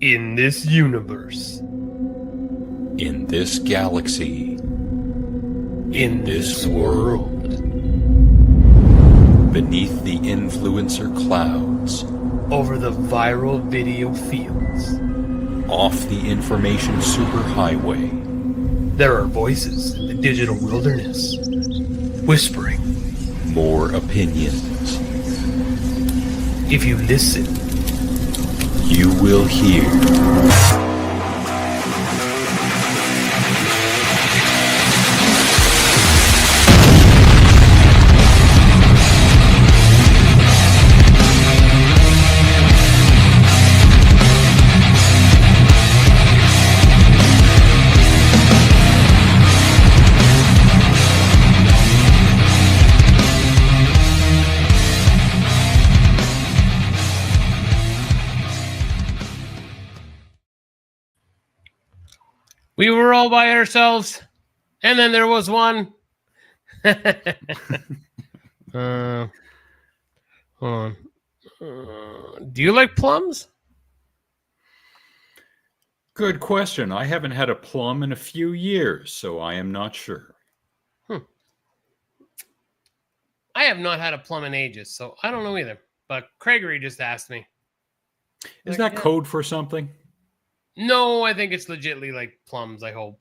In this universe. In this galaxy. In this world. Beneath the influencer clouds. Over the viral video fields. Off the information superhighway. There are voices in the digital wilderness, whispering. More opinions. If you listen, you will hear. We were all by ourselves, and then there was one. Hold on. Do you like plums? Good question. I haven't had a plum in a few years, so I am not sure. I have not had a plum in ages, so I don't know either. But Gregory just asked me. Is that code for something? No, I think it's legitly like plums, I hope.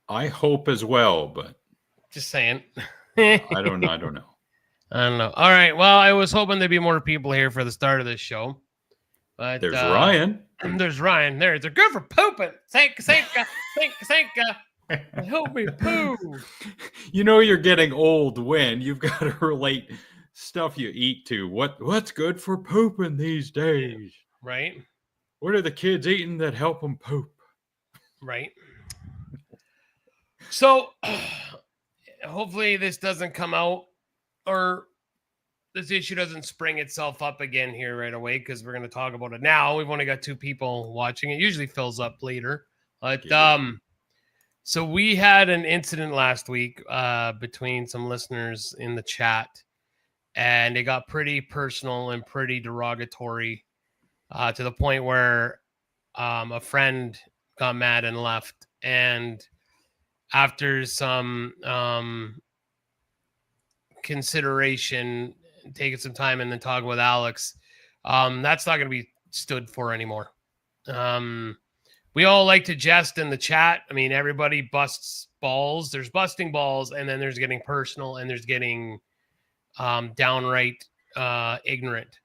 I hope as well, but... Just saying. I don't know. I don't know. All right, well, I was hoping there'd be more people here for the start of this show. But there's Ryan. There's Ryan. They're good for pooping. Thank help me poo. You know you're getting old when you've got to relate stuff you eat to what's good for pooping these days. Right? What are the kids eating that help them poop? Right. So, hopefully this doesn't come out, or this issue doesn't spring itself up again here right away, because we're going to talk about it now. We've only got 2 people watching. It usually fills up later. But, so we had an incident last week between some listeners in the chat, and it got pretty personal and pretty derogatory. To the point where a friend got mad and left. And after some consideration, taking some time and then talking with Alex, that's not going to be stood for anymore. We all like to jest in the chat. I mean, everybody busts balls. There's busting balls, and then there's getting personal, and there's getting downright ignorant.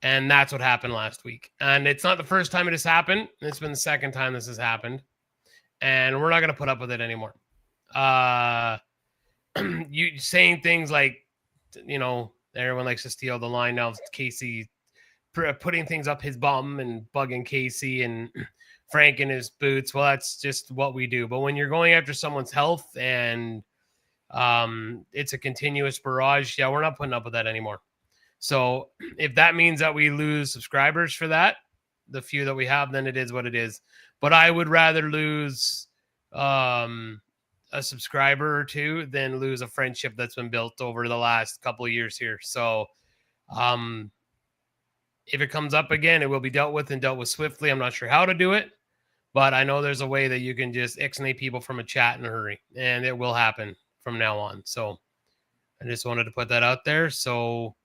And that's what happened last week. And it's not the first time it has happened. It's been the second time this has happened. And we're not going to put up with it anymore. You saying things like, you know, everyone likes to steal the line now. Casey putting things up his bum and bugging Casey and Frank in his boots. Well, that's just what we do. But when you're going after someone's health and it's a continuous barrage, yeah, we're not putting up with that anymore. So if that means that we lose subscribers for that, the few that we have, then it is what it is. But I would rather lose a subscriber or 2 than lose a friendship that's been built over the last couple of years here. So if it comes up again, it will be dealt with and dealt with swiftly. I'm not sure how to do it, but I know there's a way that you can just ixnay people from a chat in a hurry, and it will happen from now on. So I just wanted to put that out there. So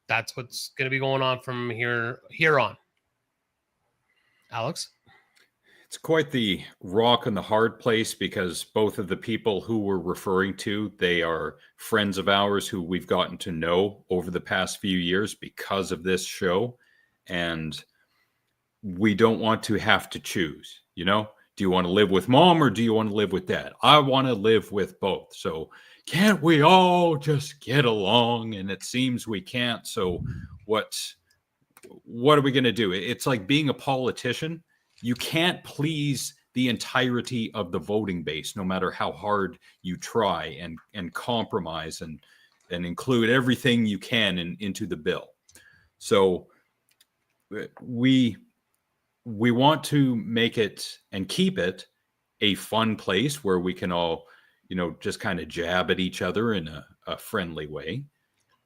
that's what's going to be going on from here on. Alex? It's quite the rock and the hard place, because both of the people who we're referring to, they are friends of ours who we've gotten to know over the past few years because of this show. And we don't want to have to choose, you know? Do you want to live with mom or do you want to live with dad? I want to live with both. So can't we all just get along? And it seems we can't. So what are we going to do? It's like being a politician. You can't please the entirety of the voting base, no matter how hard you try and compromise and include everything you can into the bill. So we want to make it and keep it a fun place where we can all, you know, just kind of jab at each other in a friendly way.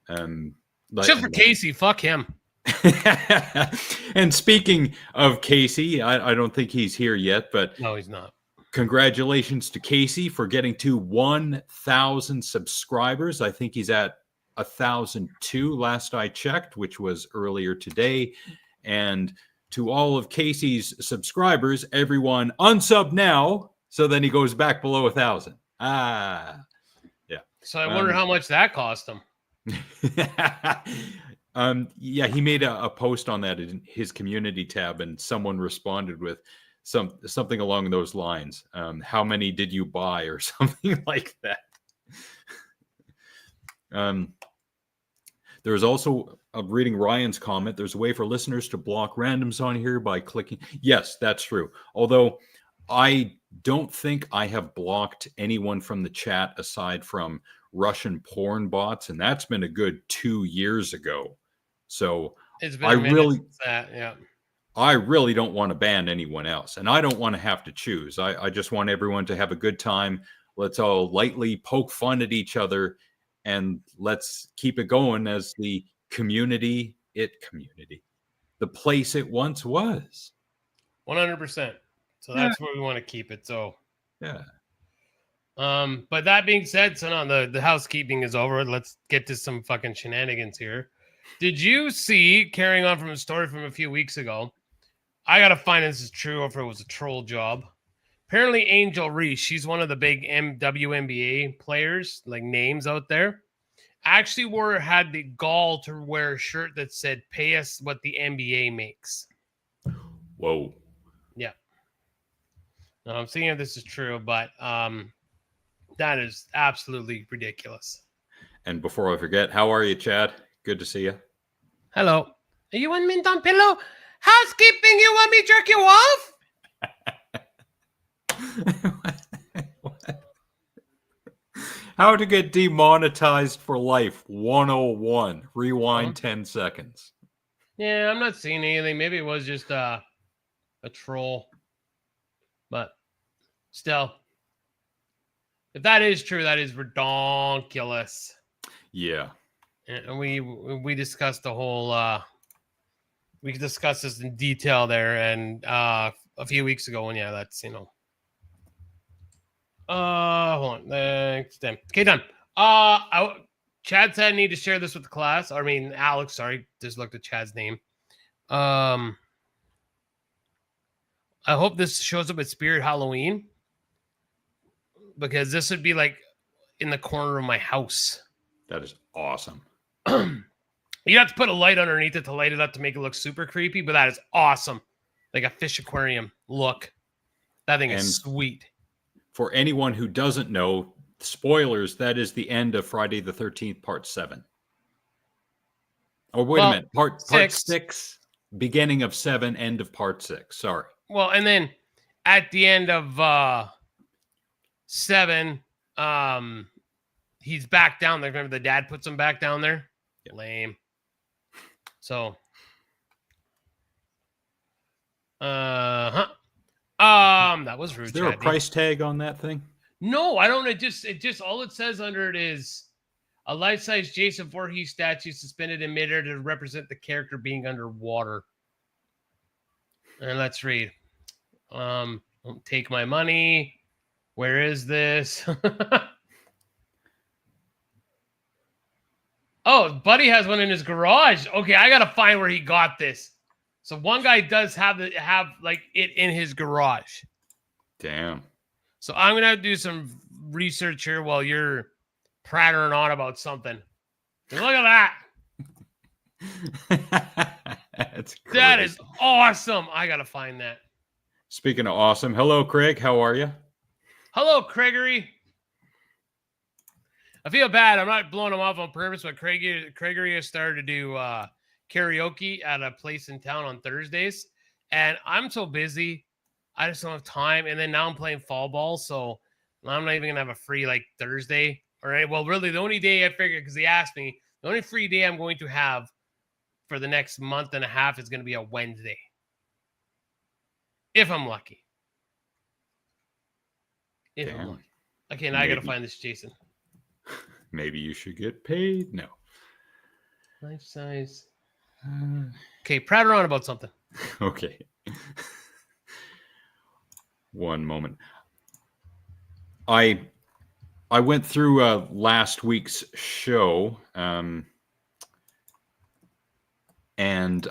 Except for Casey, fuck him. And speaking of Casey, I don't think he's here yet, but No, he's not. congratulations to Casey for getting to 1,000 subscribers. I think he's at 1,002 last I checked, which was earlier today. And to all of Casey's subscribers, everyone unsub now, so then he goes back below 1,000. Yeah. So I wonder how much that cost him. Yeah, he made a post on that in his community tab, and someone responded with something along those lines. How many did you buy, or something like that? There's also, reading Ryan's comment, there's a way for listeners to block randoms on here by clicking. Yes, that's true. Although I don't think I have blocked anyone from the chat aside from Russian porn bots, and that's been a good 2 years ago. So It's been a minute since that, yeah. I really don't want to ban anyone else, and I don't want to have to choose. I just want everyone to have a good time. Let's all lightly poke fun at each other, and let's keep it going as the community, the place it once was. 100%. So that's where we want to keep it. So yeah. But that being said, so now the housekeeping is over. Let's get to some fucking shenanigans here. Did you see, carrying on from a story from a few weeks ago, I gotta find if this is true or if it was a troll job. Apparently, Angel Reese, she's one of the big WNBA players, like names out there, actually had the gall to wear a shirt that said, "Pay us what the NBA makes." Whoa. Yeah. Now, I'm seeing if this is true, but that is absolutely ridiculous. And before I forget, how are you, Chad? Good to see you. Hello. Are you on mint on pillow? Housekeeping, you want me jerk you off? How to get demonetized for life 101. Rewind 10 seconds. Yeah, I'm not seeing anything. Maybe it was just a troll. But still, if that is true, that is redonkulous. Yeah. And we discussed the whole we discussed this in detail there and a few weeks ago, and yeah, that's hold on. Thanks, Dan. Okay, done. Chad said I need to share this with the class. I mean, Alex, sorry, just looked at Chad's name. I hope this shows up at Spirit Halloween, because this would be like in the corner of my house. That is awesome. You have to put a light underneath it to light it up to make it look super creepy, but that is awesome. Like a fish aquarium look. That thing is sweet. For anyone who doesn't know, spoilers, that is the end of Friday the 13th, part 7. Oh, wait a minute. Part 6, beginning of 7, end of part 6. Sorry. Well, and then at the end of 7, he's back down there. Remember the dad puts him back down there? Yep. Lame. So, that was rude. Is there a price tag on that thing? No, I don't. It just all it says under it is a life-size Jason Voorhees statue suspended in midair to represent the character being underwater. And let's read. Don't take my money. Where is this? Oh, Buddy has one in his garage. Okay, I gotta find where he got this. So one guy does have like it in his garage. Damn. So I'm gonna have to do some research here while you're prattling on about something. Look at that. That is awesome. I gotta find that. Speaking of awesome, hello, Craig. How are you? Hello, Craigery. I feel bad. I'm not blowing him off on purpose, but Craigery has started to do karaoke at a place in town on Thursdays. And I'm so busy. I just don't have time. And then now I'm playing fall ball. So I'm not even going to have a free like Thursday. All right. Well, really, the only day I figured, because he asked me, the only free day I'm going to have for the next month and a half is going to be a Wednesday. If I'm lucky. I'm lucky. Okay, now I got to find this Jason. Maybe you should get paid. No. Life size Okay, pratter on about something. Okay. One moment. I went through last week's show, and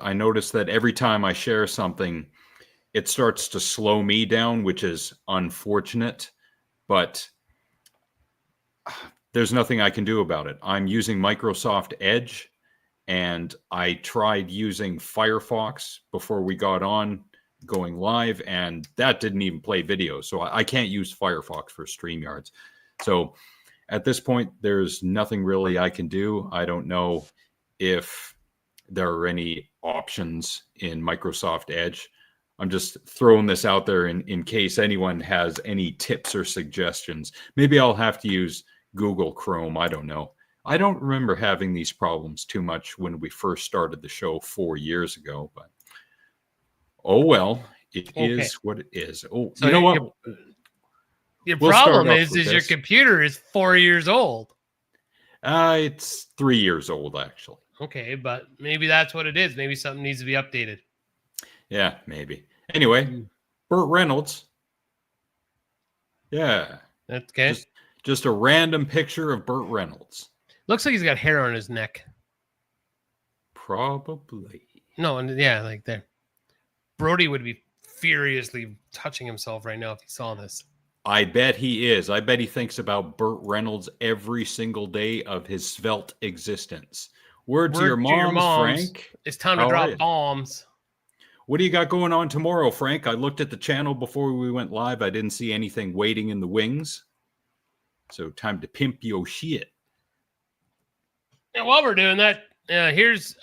I noticed that every time I share something, it starts to slow me down, which is unfortunate, but there's nothing I can do about it. I'm using Microsoft Edge, and I tried using Firefox before we got on going live, and that didn't even play video. So I can't use Firefox for StreamYards. So at this point, there's nothing really I can do. I don't know if there are any options in Microsoft Edge. I'm just throwing this out there in case anyone has any tips or suggestions. Maybe I'll have to use Google Chrome. I don't know. I don't remember having these problems too much when we first started the show 4 years ago, but oh well, it is what it is. Oh, So you know what? Your We'll start problem off is with your this. computer is 4 years old. It's 3 years old, actually. Okay, but maybe that's what it is. Maybe something needs to be updated. Yeah, maybe. Anyway, Burt Reynolds. Yeah. That's okay. Just a random picture of Burt Reynolds. Looks like he's got hair on his neck. Probably. No, and yeah, like there. Brody would be furiously touching himself right now if he saw this. I bet he is. I bet he thinks about Burt Reynolds every single day of his svelte existence. Word to your moms, Frank. It's time to drop bombs. What do you got going on tomorrow, Frank? I looked at the channel before we went live. I didn't see anything waiting in the wings. So time to pimp your shit. And while we're doing that, here's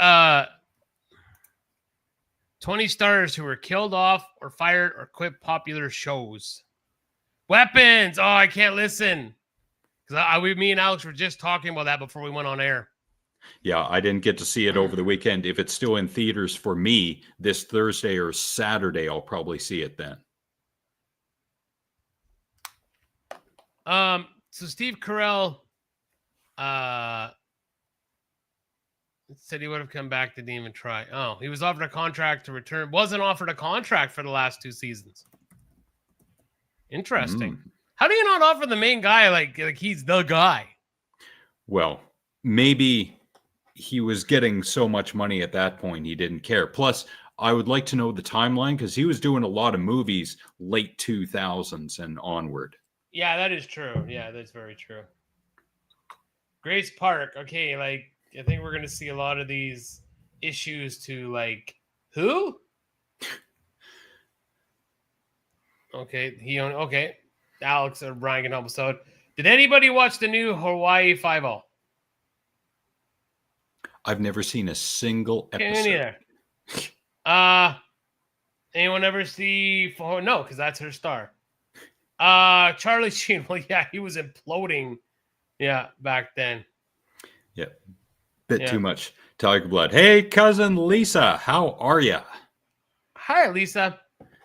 20 stars who were killed off or fired or quit popular shows. Weapons. Oh, I can't listen. Because me and Alex were just talking about that before we went on air. Yeah, I didn't get to see it over the weekend. If it's still in theaters for me this Thursday or Saturday, I'll probably see it then. So Steve Carell said he would have come back, didn't even try. Oh, he was offered a contract to return. Wasn't offered a contract for the last 2 seasons. Interesting. How do you not offer the main guy like he's the guy? Well, maybe he was getting so much money at that point he didn't care. Plus, I would like to know the timeline because he was doing a lot of movies late 2000s and onward. Yeah, that is true. Yeah, that's very true. Grace Park. Okay, I think we're gonna see a lot of these issues to who? Okay, Alex or Brian can help us out. Did anybody watch the new Hawaii Five-0? I've never seen a single episode. Anyone ever see? No, because that's her star. Charlie Sheen. Well, yeah, he was imploding. Yeah, back then. Yeah, too much Tiger Blood. Hey, cousin Lisa, how are ya? Hi, Lisa.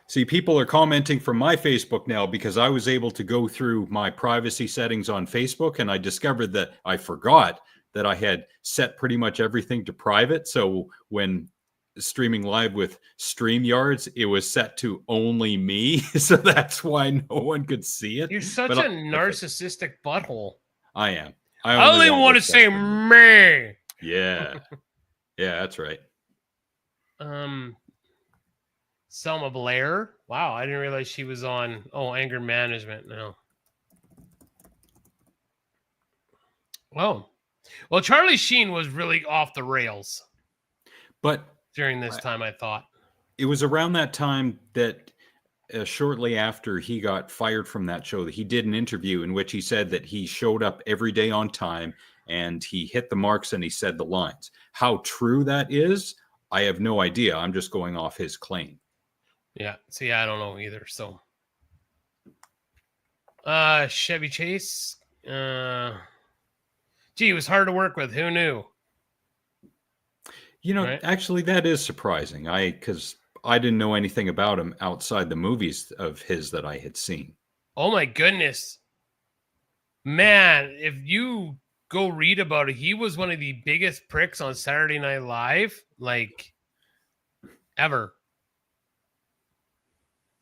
See, people are commenting from my Facebook now because I was able to go through my privacy settings on Facebook, and I discovered that I forgot that I had set pretty much everything to private. So when streaming live with StreamYards, it was set to only me. So that's why no one could see it. You're such a narcissistic butthole. I am. I only want to say me. Yeah. Yeah, that's right. Selma Blair. Wow, I didn't realize she was on anger management now. Oh. Well, Charlie Sheen was really off the rails. But during this time, I thought. It was around that time that shortly after he got fired from that show, that he did an interview in which he said that he showed up every day on time and he hit the marks and he said the lines. How true that is, I have no idea. I'm just going off his claim. Yeah. See, I don't know either. So, Chevy Chase. Gee, it was hard to work with. Who knew? You know, actually, that is surprising. Because I didn't know anything about him outside the movies of his that I had seen. Oh my goodness, man! If you go read about it. He was one of the biggest pricks on Saturday Night Live, like ever.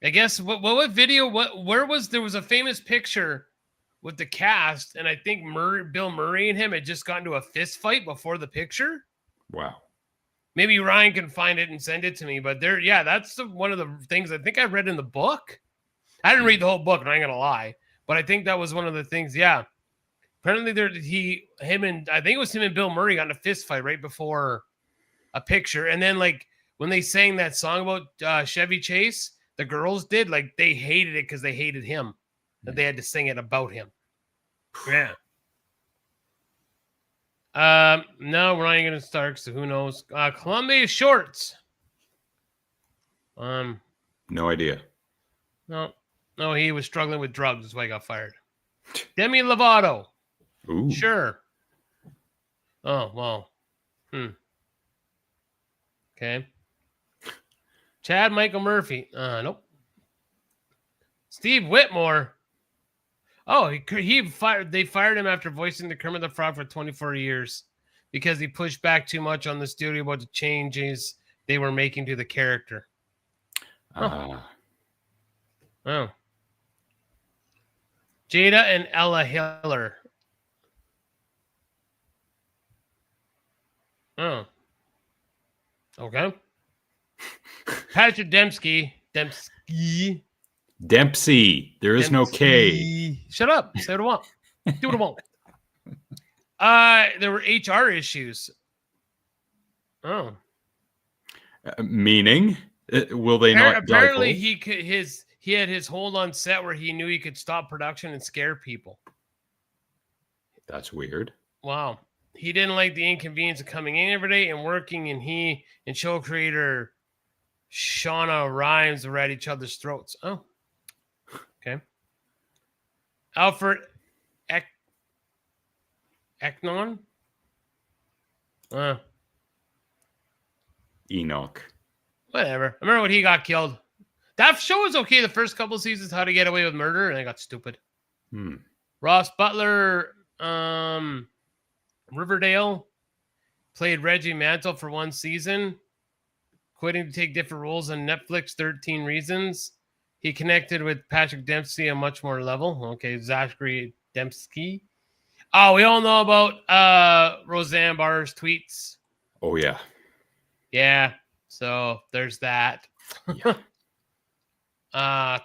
I guess what video? Where was there was a famous picture with the cast, and I think Bill Murray and him had just gotten to a fist fight before the picture. Wow. Maybe Ryan can find it and send it to me. But that's one of the things I think I read in the book. I didn't read the whole book, and I ain't gonna lie, but I think that was one of the things. Yeah, apparently I think it was him and Bill Murray got in a fist fight right before a picture, and then like when they sang that song about Chevy Chase, the girls did like they hated it because they hated him. That they had to sing it about him. Yeah. No, we're not even gonna start. So who knows? Columbia Shorts. No idea. No, he was struggling with drugs. That's why he got fired. Demi Lovato. Ooh. Sure. Oh well. Okay. Chad Michael Murphy. Nope. Steve Whitmore. Oh, he fired. They fired him after voicing the Kermit the Frog for 24 years because he pushed back too much on the studio about the changes they were making to the character. Oh. Jada and Ella Hiller. Oh. Okay. Patrick Dempsey. There is no K. Shut up. Say what I want. Do what I want. There were HR issues. Oh. Meaning? Will they not? Apparently, he had his hold on set where he knew he could stop production and scare people. That's weird. Wow. He didn't like the inconvenience of coming in every day and working, and he and show creator Shauna Rhimes were at each other's throats. Oh. Okay. Alfred Eknon? Enoch. Whatever. I remember when he got killed. That show was okay the first couple of seasons, How to Get Away with Murder, and it got stupid. Ross Butler, Riverdale, played Reggie Mantle for one season, quitting to take different roles on Netflix, 13 Reasons. He connected with Patrick Dempsey on a much more level. Okay, Zachary Dempsey. Oh, we all know about Roseanne Barr's tweets. Oh, yeah. Yeah, so there's that. Yeah.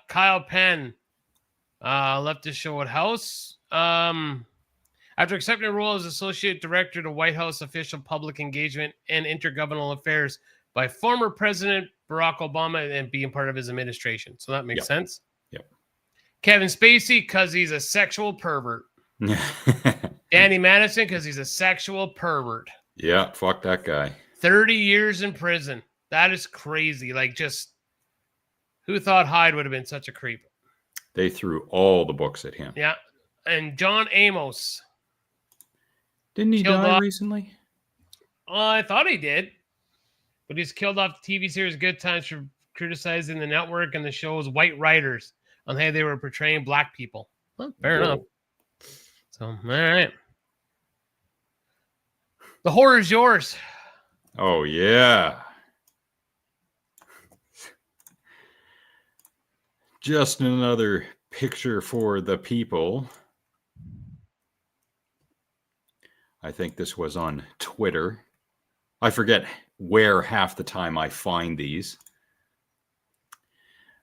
Kyle Penn left the show at House. After accepting a role as Associate Director to White House Official Public Engagement and Intergovernmental Affairs by former President Barack Obama and being part of his administration. So that makes sense. Yep. Kevin Spacey, because he's a sexual pervert. Danny Madison, because he's a sexual pervert. Yeah, fuck that guy. 30 years in prison. That is crazy. Like, just who thought Hyde would have been such a creep? They threw all the books at him. Yeah. And John Amos. Didn't he die recently? I thought he did. But he's killed off the TV series Good Times for criticizing the network and the show's white writers on how they were portraying black people. Well, fair enough. So, all right. The horror is yours. Oh, yeah. Just another picture for the people. I think this was on Twitter. I forget where half the time I find these.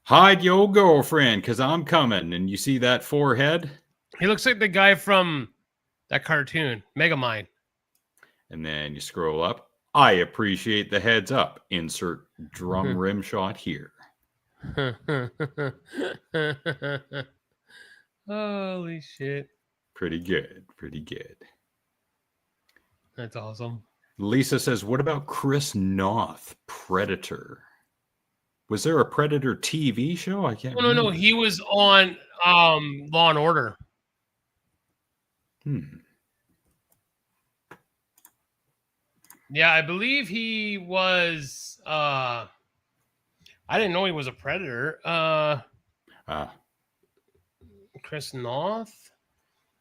Hide your girlfriend, because I'm coming. And you see that forehead? He looks like the guy from that cartoon, Megamind. And then you scroll up. I appreciate the heads up. Insert drum rim shot here. Holy shit. Pretty good. Pretty good. That's awesome. Lisa says, what about Chris Noth, Predator? Was there a Predator TV show? I can't remember. No. He was on Law and Order. Yeah, I believe he was... I didn't know he was a Predator. Chris Noth?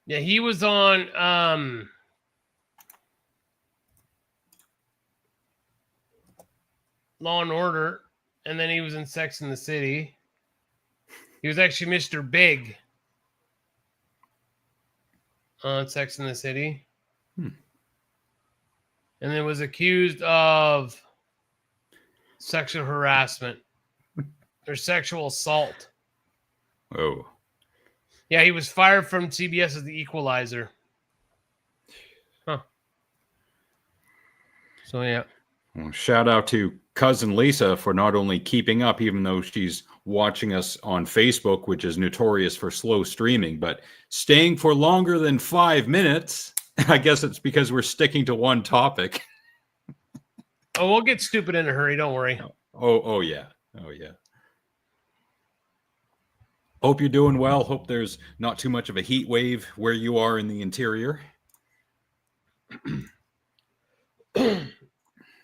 Yeah, he was on Law and Order, and then he was in Sex and the City. He was actually Mr. Big on Sex and the City. And then was accused of sexual harassment or sexual assault. Oh. Yeah, he was fired from CBS as The Equalizer. Huh. So, yeah. Well, shout out to cousin Lisa for not only keeping up, even though she's watching us on Facebook, which is notorious for slow streaming, but staying for longer than 5 minutes. I guess it's because we're sticking to one topic. Oh, we'll get stupid in a hurry. Don't worry. Oh yeah. Oh, yeah. Hope you're doing well. Hope there's not too much of a heat wave where you are in the interior.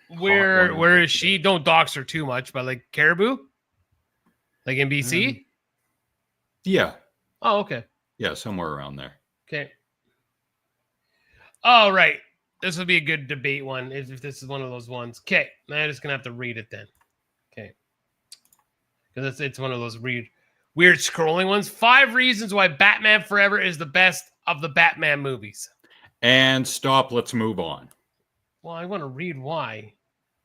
Where is she? Don't dox her too much, but like Caribou? Like in BC? Yeah. Oh, okay. Yeah, somewhere around there. Okay. All right. This would be a good debate one if this is one of those ones. Okay. I'm just going to have to read it then. Okay. Because it's one of those weird scrolling ones. 5 reasons why Batman Forever is the best of the Batman movies. And stop. Let's move on. Well, I want to read why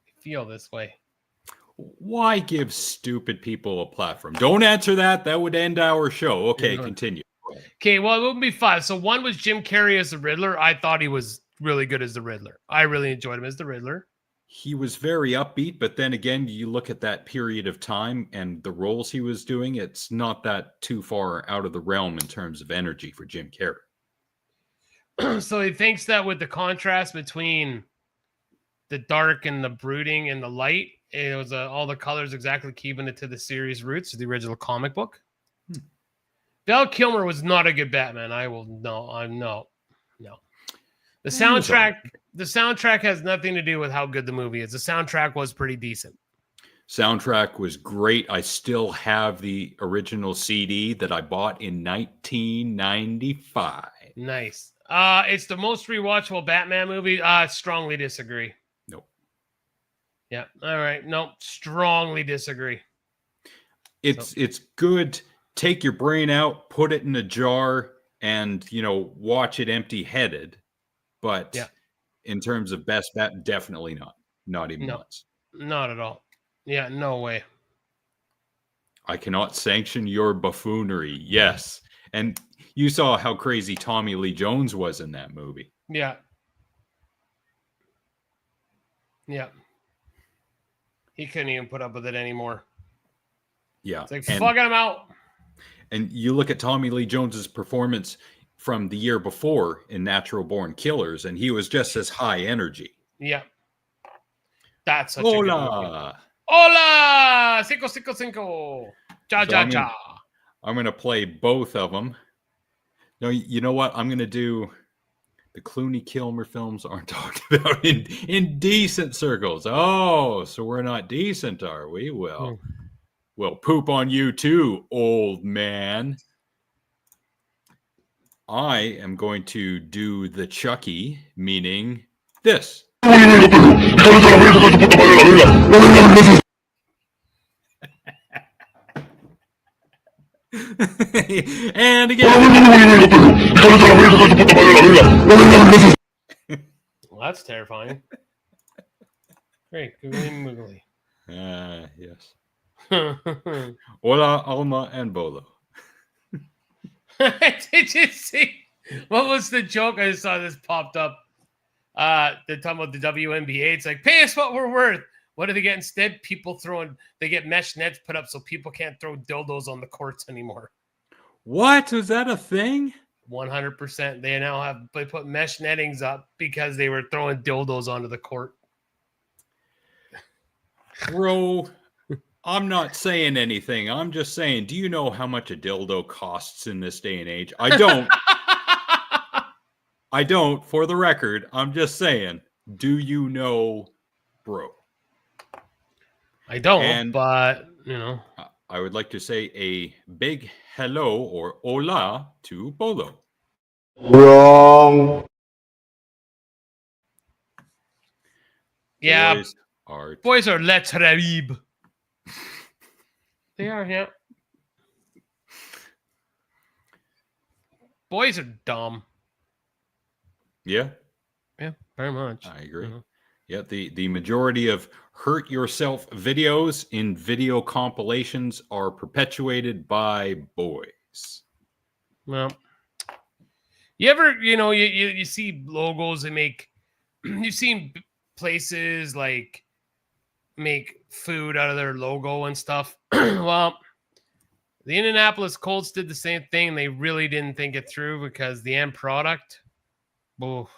I feel this way. Why give stupid people a platform? Don't answer that. That would end our show. Okay, continue. Okay, well, it wouldn't be 5. So 1 was Jim Carrey as the Riddler. I thought he was really good as the Riddler. I really enjoyed him as the Riddler. He was very upbeat, but then again, you look at that period of time and the roles he was doing, it's not that too far out of the realm in terms of energy for Jim Carrey. So he thinks that with the contrast between the dark and the brooding and the light, it was all the colors exactly keeping it to the series roots, the original comic book. Val Kilmer was not a good Batman. No. The soundtrack has nothing to do with how good the movie is. The soundtrack was pretty decent. Soundtrack was great. I still have the original CD that I bought in 1995. Nice. It's the most rewatchable Batman movie. Strongly disagree. Nope. Yeah. All right. Nope. Strongly disagree. It's good. Take your brain out, put it in a jar, and watch it empty-headed. But in terms of best bet, definitely not. Not even once. Not at all. Yeah, no way. I cannot sanction your buffoonery. Yes. And you saw how crazy Tommy Lee Jones was in that movie. Yeah. Yeah. He couldn't even put up with it anymore. Yeah. It's like, fuck him out. And you look at Tommy Lee Jones's performance from the year before in Natural Born Killers, and he was just as high energy. Yeah. That's such Hola. a good movie. Hola! 555. Ja, ja, ja. I'm going to play both of them. No, you know what? I'm going to do the Clooney Kilmer films aren't talked about in decent circles. Oh, so we're not decent, are we? Well, we'll poop on you too, old man. I am going to do the Chucky, meaning this. And again. Well, that's terrifying. Great. Googly moogly. Yes. Hola, Alma, and Bolo. Did you see? What was the joke? I saw this popped up. They're talking about the WNBA. It's like, pay us what we're worth. What do they get instead? They get mesh nets put up so people can't throw dildos on the courts anymore. What? Was that a thing? 100%. They put mesh nettings up because they were throwing dildos onto the court. Bro, I'm not saying anything. I'm just saying, do you know how much a dildo costs in this day and age? I don't. I don't, for the record. I'm just saying, do you know, bro? I don't, and but, I would like to say a big hello or hola to Bolo. Wrong. Yeah. Boys art. Boys are let's rib. They are, yeah. Boys are dumb. Yeah. Yeah, very much. I agree. Mhm. Yeah, the majority of hurt yourself videos in video compilations are perpetuated by boys. Well, you ever, you see logos that make, you've seen places like make food out of their logo and stuff. Well, the Indianapolis Colts did the same thing. They really didn't think it through because the end product, oh,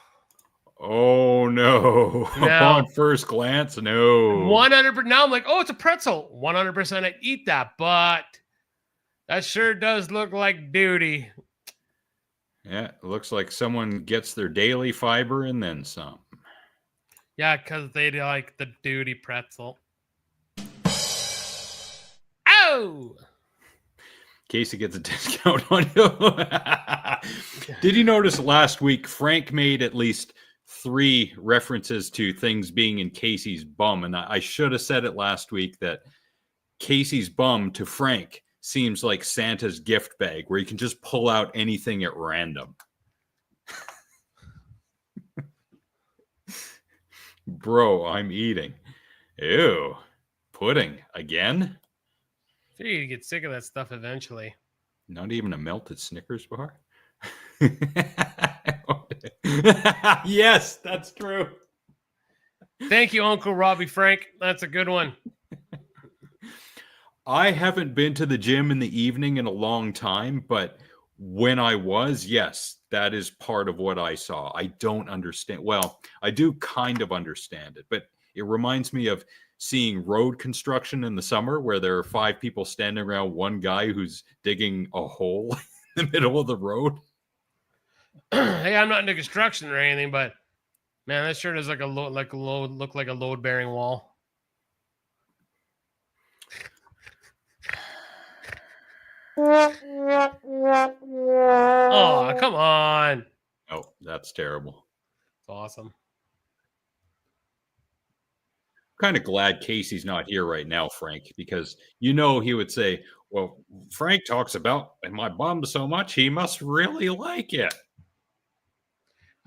Oh no. now Upon first glance, no. 100%. Now I'm like, oh, it's a pretzel. 100% I eat that, but that sure does look like duty. Yeah, it looks like someone gets their daily fiber and then some. Yeah, because they like the duty pretzel. Oh! Casey gets a discount on you. Did you notice last week Frank made at least 3 references to things being in Casey's bum? And I should have said it last week that Casey's bum to Frank seems like Santa's gift bag where you can just pull out anything at random. Bro, I'm eating. Ew. Pudding again? I figure you get sick of that stuff eventually. Not even a melted Snickers bar? Yes, that's true. Thank you, Uncle Robbie Frank. That's a good one. I haven't been to the gym in the evening in a long time, but when I was, yes, that is part of what I saw. I don't understand. Well, I do kind of understand it, but it reminds me of seeing road construction in the summer where there are 5 people standing around one guy who's digging a hole in the middle of the road. Hey, I'm not into construction or anything, but man, that sure does look like a load bearing wall. Oh, come on. Oh, that's terrible. It's awesome. Kind of glad Casey's not here right now, Frank, because he would say, well, Frank talks about my bum so much, he must really like it.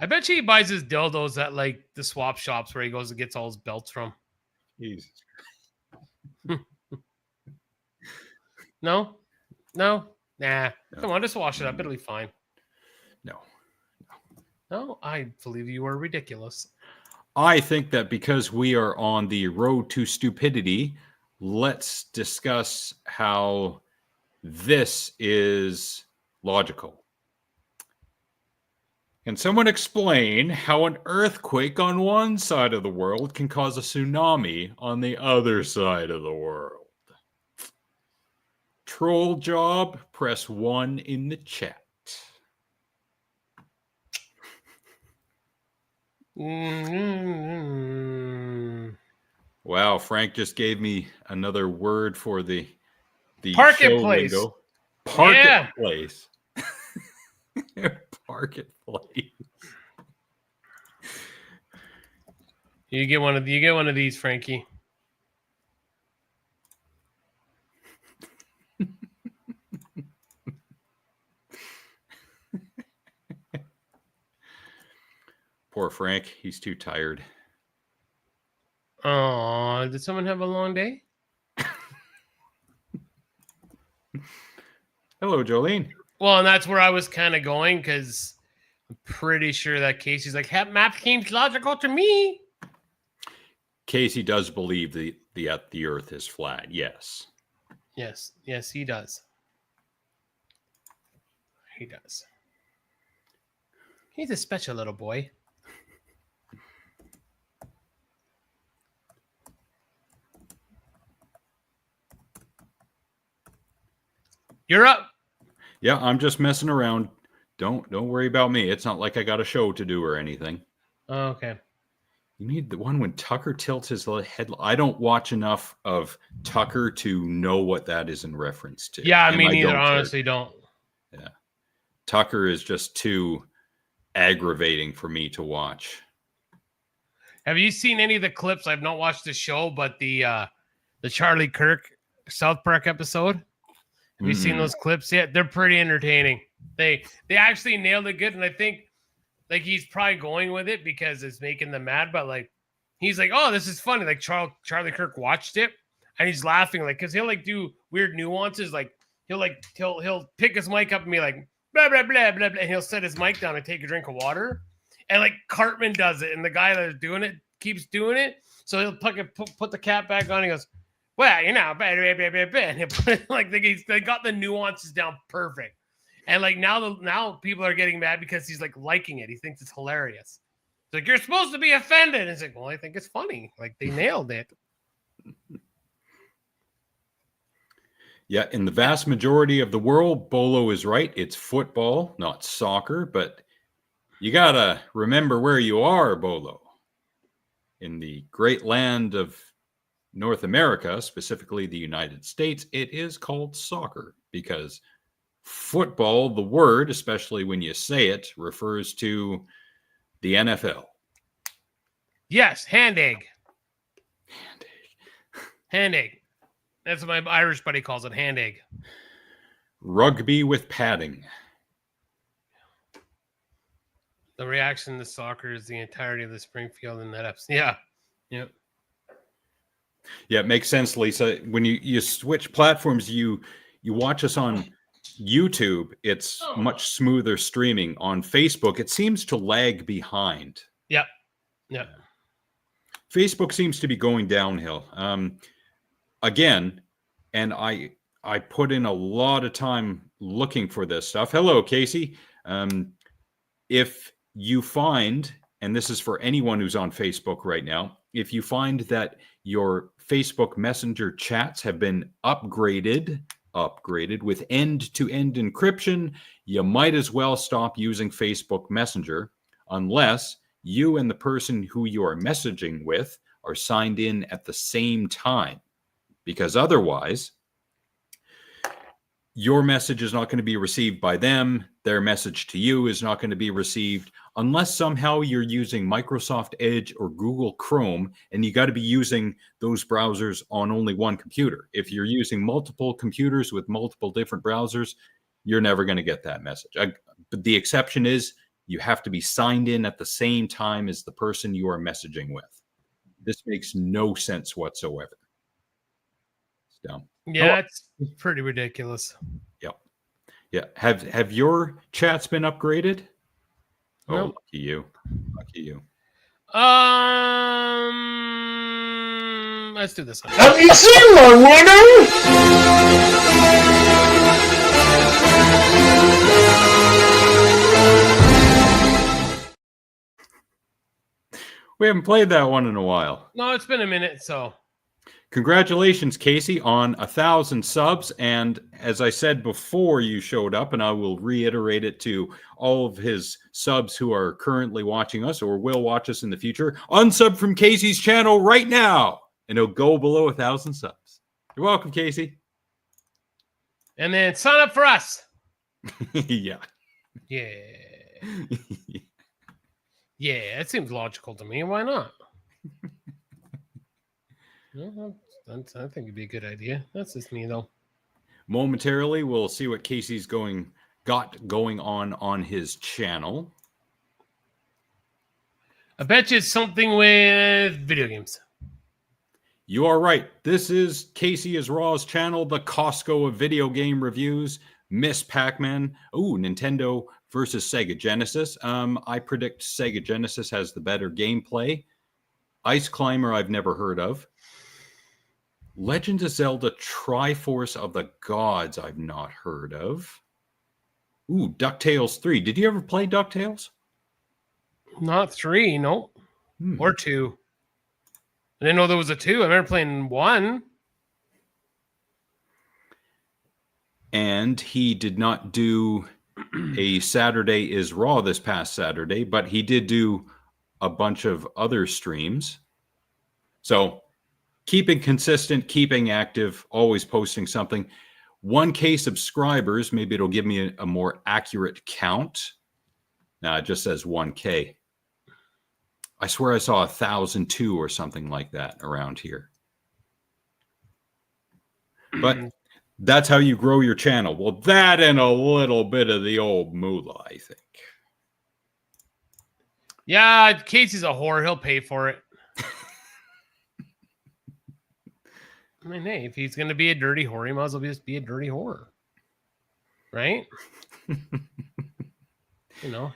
I bet you he buys his dildos at like the swap shops where he goes and gets all his belts from. Jesus. No? Nah. No. Come on, just wash it up. It'll be fine. No, I believe you are ridiculous. I think that because we are on the road to stupidity, let's discuss how this is logical. Can someone explain how an earthquake on one side of the world can cause a tsunami on the other side of the world? Troll job, press 1 in the chat. Mm-hmm. Wow, Frank just gave me another word for the Parket show place. lingo. Parket Yeah. place. Parket place. You get one of these, Frankie. Poor Frank, he's too tired. Oh, did someone have a long day? Hello, Jolene. Well, and that's where I was kind of going because I'm pretty sure that Casey's like, map seems logical to me. Casey does believe the Earth is flat. Yes. Yes, he does. He does. He's a special little boy. You're up. Yeah, I'm just messing around. Don't worry about me. It's not like I got a show to do or anything. Oh, okay. You need the one when Tucker tilts his head. I don't watch enough of Tucker to know what that is in reference to. Yeah, me neither. Honestly, don't. Yeah. Tucker is just too aggravating for me to watch. Have you seen any of the clips? I've not watched the show, but the Charlie Kirk South Park episode. Have you seen those clips yet? They're pretty entertaining. They actually nailed it good, and I think like he's probably going with it because it's making them mad. But like he's like, oh, this is funny. Like Charlie Kirk watched it and he's laughing like because he'll like do weird nuances. Like he'll pick his mic up and be like blah blah blah blah blah, and he'll set his mic down and take a drink of water. And like Cartman does it, and the guy that's doing it keeps doing it. So he'll put the cap back on. And he goes, well, you know, and he'll put it, like they got the nuances down perfect. And like now people are getting mad because he's like liking it. He thinks it's hilarious. It's like, you're supposed to be offended. And it's like, well, I think it's funny. Like they nailed it. Yeah, in the vast majority of the world, Bolo is right. It's football, not soccer. But you got to remember where you are, Bolo. In the great land of North America, specifically the United States, it is called soccer because football, the word, especially when you say it, refers to the NFL. Yes, hand egg. Hand egg. That's what my Irish buddy calls it, hand egg. Rugby with padding. The reaction to soccer is the entirety of the Springfield and that episode. Yeah. Yeah. Yeah, it makes sense, Lisa. When you switch platforms, you watch us on YouTube, it's much smoother streaming. On Facebook, it seems to lag behind. Yeah. Yeah. Facebook seems to be going downhill. Again, and I put in a lot of time looking for this stuff. Hello, Casey. If you find, and this is for anyone who's on Facebook right now, if you find that your Facebook Messenger chats have been upgraded with end-to-end encryption, you might as well stop using Facebook Messenger unless you and the person who you are messaging with are signed in at the same time. Because otherwise, your message is not going to be received by them. Their message to you is not going to be received unless somehow you're using Microsoft Edge or Google Chrome, and you got to be using those browsers on only one computer. If you're using multiple computers with multiple different browsers, you're never going to get that message. But the exception is you have to be signed in at the same time as the person you are messaging with. This makes no sense whatsoever. It's dumb. Yeah, it's pretty ridiculous. Yep. Yeah. Have your chats been upgraded? Oh, no. Lucky you. Lucky you. Let's do this one. Have you seen my winner? We haven't played that one in a while. No, it's been a minute, so. Congratulations, Casey, on 1,000 subs. And as I said before you showed up, and I will reiterate it to all of his subs who are currently watching us or will watch us in the future, unsub from Casey's channel right now, and it'll go below 1,000 subs. You're welcome, Casey. And then sign up for us. Yeah. Yeah. Yeah, it seems logical to me. Why not? Well, I think it'd be a good idea. That's just me, though. Momentarily, we'll see what Casey's got going on his channel. I bet you it's something with video games. You are right. This is Casey is Raw's channel, the Costco of video game reviews. Miss Pac-Man. Ooh, Nintendo versus Sega Genesis. I predict Sega Genesis has the better gameplay. Ice Climber, I've never heard of. Legend of Zelda Triforce of the Gods, I've not heard of. Ooh, DuckTales 3. Did you ever play DuckTales? Not 3, no. Or 2. I didn't know there was a 2. I remember playing 1. And he did not do a Saturday is Raw this past Saturday, but he did do a bunch of other streams. So keeping consistent, keeping active, always posting something. 1K subscribers, maybe it'll give me a more accurate count. Now it just says 1K. I swear I saw 1,002 or something like that around here. But that's how you grow your channel. Well, that and a little bit of the old moolah, I think. Yeah, Casey's a whore. He'll pay for it. I mean, hey, if he's going to be a dirty whore, he might as well just be a dirty whore. Right?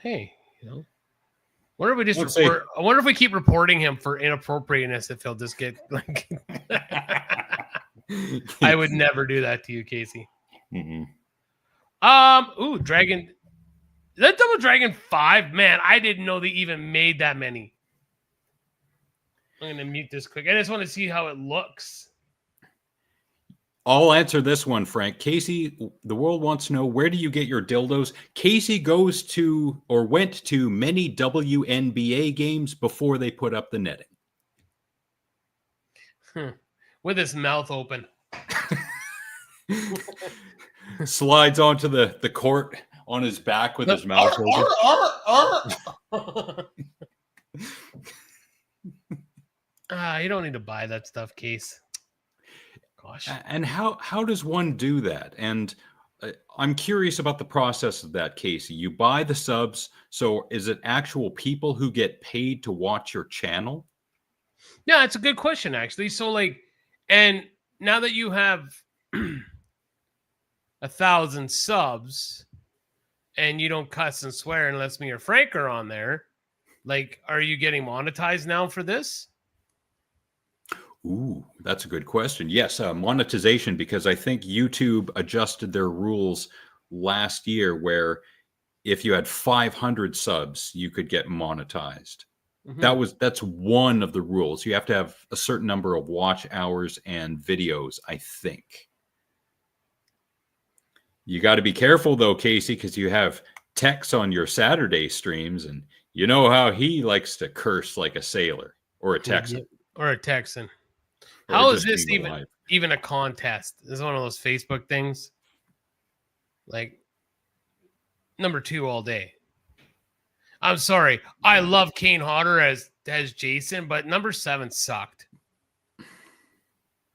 Hey, Wonder if we just report, I wonder if we keep reporting him for inappropriateness, if he'll just get like... I would never do that to you, Casey. Ooh, Dragon... That Double Dragon 5, man, I didn't know they even made that many. I'm going to mute this quick. I just want to see how it looks. I'll answer this one, Frank. Casey, the world wants to know, where do you get your dildos? Casey goes to, or went to, many WNBA games before they put up the netting. With his mouth open. Slides onto the court on his back with his mouth open. You don't need to buy that stuff, Case. Gosh. And how does one do that? And I'm curious about the process of that, Casey. You buy the subs, so is it actual people who get paid to watch your channel? Yeah, it's a good question, actually. So, like, and now that you have 1,000 subs and you don't cuss and swear unless me or Frank are on there, like, are you getting monetized now for this? Ooh, that's a good question. Yes, monetization, because I think YouTube adjusted their rules last year where if you had 500 subs, you could get monetized. That's one of the rules. You have to have a certain number of watch hours and videos, I think. You got to be careful though, Casey, because you have Tex on your Saturday streams, and you know how he likes to curse like a sailor or a Texan. Or a Texan. How is this even a contest? This is one of those Facebook things. Like, number 2 all day. I'm sorry. I love Kane Hodder as Jason, but number 7 sucked.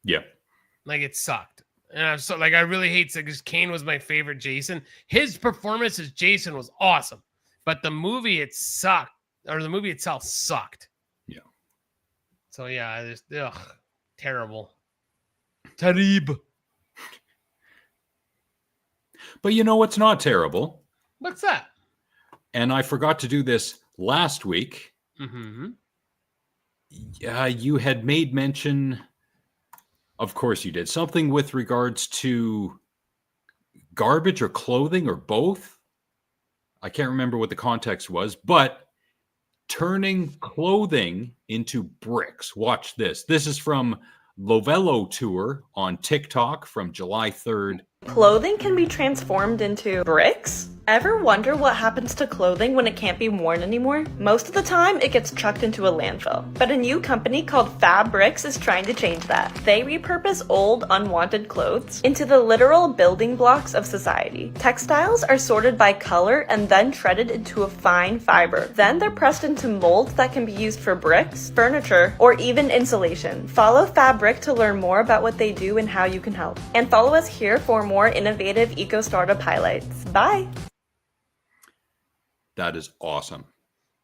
Yeah. Like, it sucked. And I'm so, like, I really hate it because Kane was my favorite Jason. His performance as Jason was awesome, but the movie itself sucked. Yeah. So yeah, terrible. Terrible. But you know what's not terrible? What's that? And I forgot to do this last week. You had made mention, of course you did, something with regards to garbage or clothing or both. I can't remember what the context was, but turning clothing into bricks. Watch this. This is from Lovello Tour on TikTok from July 3rd. Clothing can be transformed into bricks? Ever wonder what happens to clothing when it can't be worn anymore? Most of the time, it gets chucked into a landfill. But a new company called Fab Bricks is trying to change that. They repurpose old, unwanted clothes into the literal building blocks of society. Textiles are sorted by color and then shredded into a fine fiber. Then they're pressed into molds that can be used for bricks, furniture, or even insulation. Follow Fab Brick to learn more about what they do and how you can help. And follow us here for more innovative eco startup highlights. Bye! That is awesome.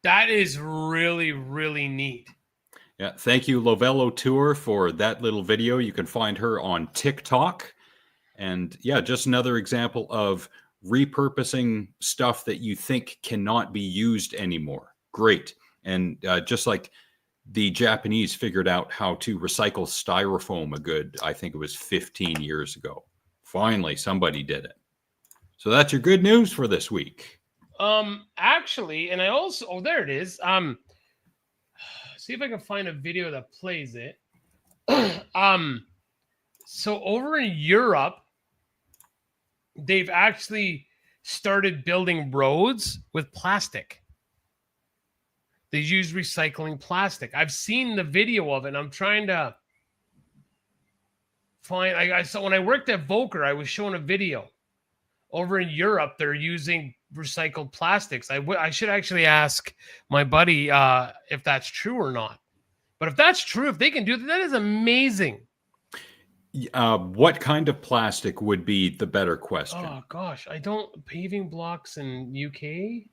That is really, really neat. Yeah, thank you, Lovello Tour, for that little video. You can find her on TikTok. And yeah, just another example of repurposing stuff that you think cannot be used anymore. Great. And just like the Japanese figured out how to recycle styrofoam I think it was 15 years ago. Finally, somebody did it. So that's your good news for this week. Actually, and I also, there it is. See if I can find a video that plays it. So over in Europe, they've actually started building roads with plastic. They use recycling plastic. I've seen the video of it, and I'm trying to find. I saw when I worked at Volker, I was shown a video. over in Europe, they're using recycled plastics. I should actually ask my buddy if that's true or not. But if that's true, if they can do that, that is amazing. What kind of plastic would be the better question? Oh gosh, I don't paving blocks in UK.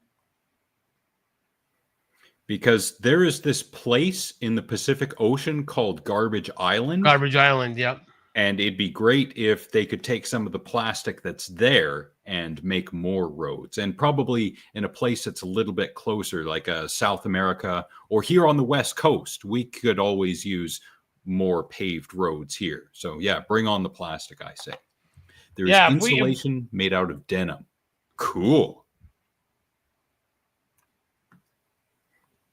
Because there is this place in the Pacific Ocean called Garbage Island. Garbage Island, yep. And it'd be great if they could take some of the plastic that's there and make more roads, and probably in a place that's a little bit closer, like South America or here on the West Coast. We could always use more paved roads here. So yeah, bring on the plastic, I say. There's insulation made out of denim. Cool.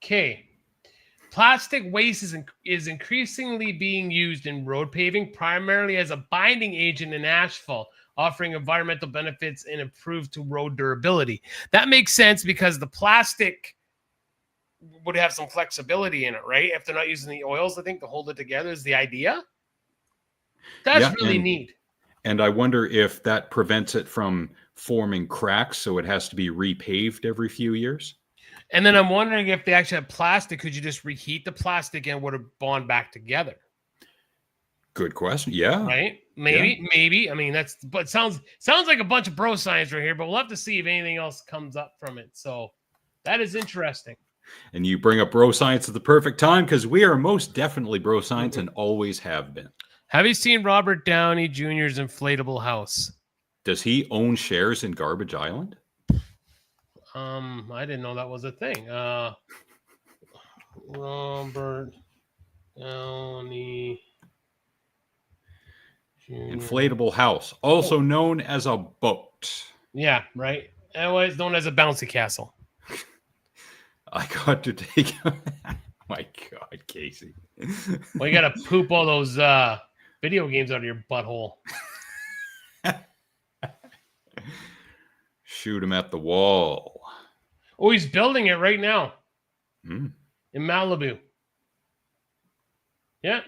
Okay. Plastic waste is increasingly being used in road paving, primarily as a binding agent in asphalt, offering environmental benefits and improved to road durability. That makes sense because the plastic would have some flexibility in it, right? If they're not using the oils, I think, to hold it together is the idea. That's really neat. And I wonder if that prevents it from forming cracks, so it has to be repaved every few years. And then I'm wondering if they actually have plastic, could you just reheat the plastic and would it bond back together? Good question. Yeah. Right? Maybe. I mean, but sounds like a bunch of bro science right here, but we'll have to see if anything else comes up from it. So that is interesting. And you bring up bro science at the perfect time because we are most definitely bro science and always have been. Have you seen Robert Downey Jr.'s inflatable house? Does he own shares in Garbage Island? I didn't know that was a thing. Robert Downey Jr. Inflatable house, also known as a boat. Yeah, right. Otherwise known as a bouncy castle. I got to take. My God, Casey. Well, you got to poop all those video games out of your butthole. Shoot him at the wall. Oh, he's building it right now. In Malibu. Yeah.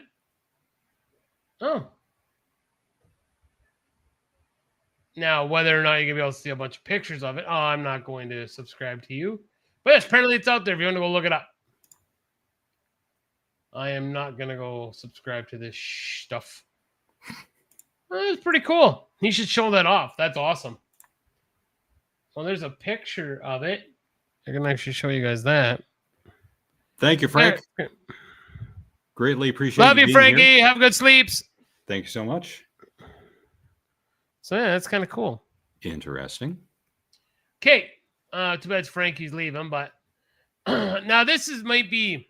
Oh. Now, whether or not you're going to be able to see a bunch of pictures of it, I'm not going to subscribe to you. But yes, apparently it's out there if you want to go look it up. I am not going to go subscribe to this stuff. It's pretty cool. He should show that off. That's awesome. Well, there's a picture of it. I can actually show you guys that. Thank you, Frank. Greatly appreciate it. Love you, Frankie. Here. Have good sleeps. Thank you so much. So, yeah, that's kind of cool. Interesting. Okay. Too bad Frankie's leaving, but now this might be,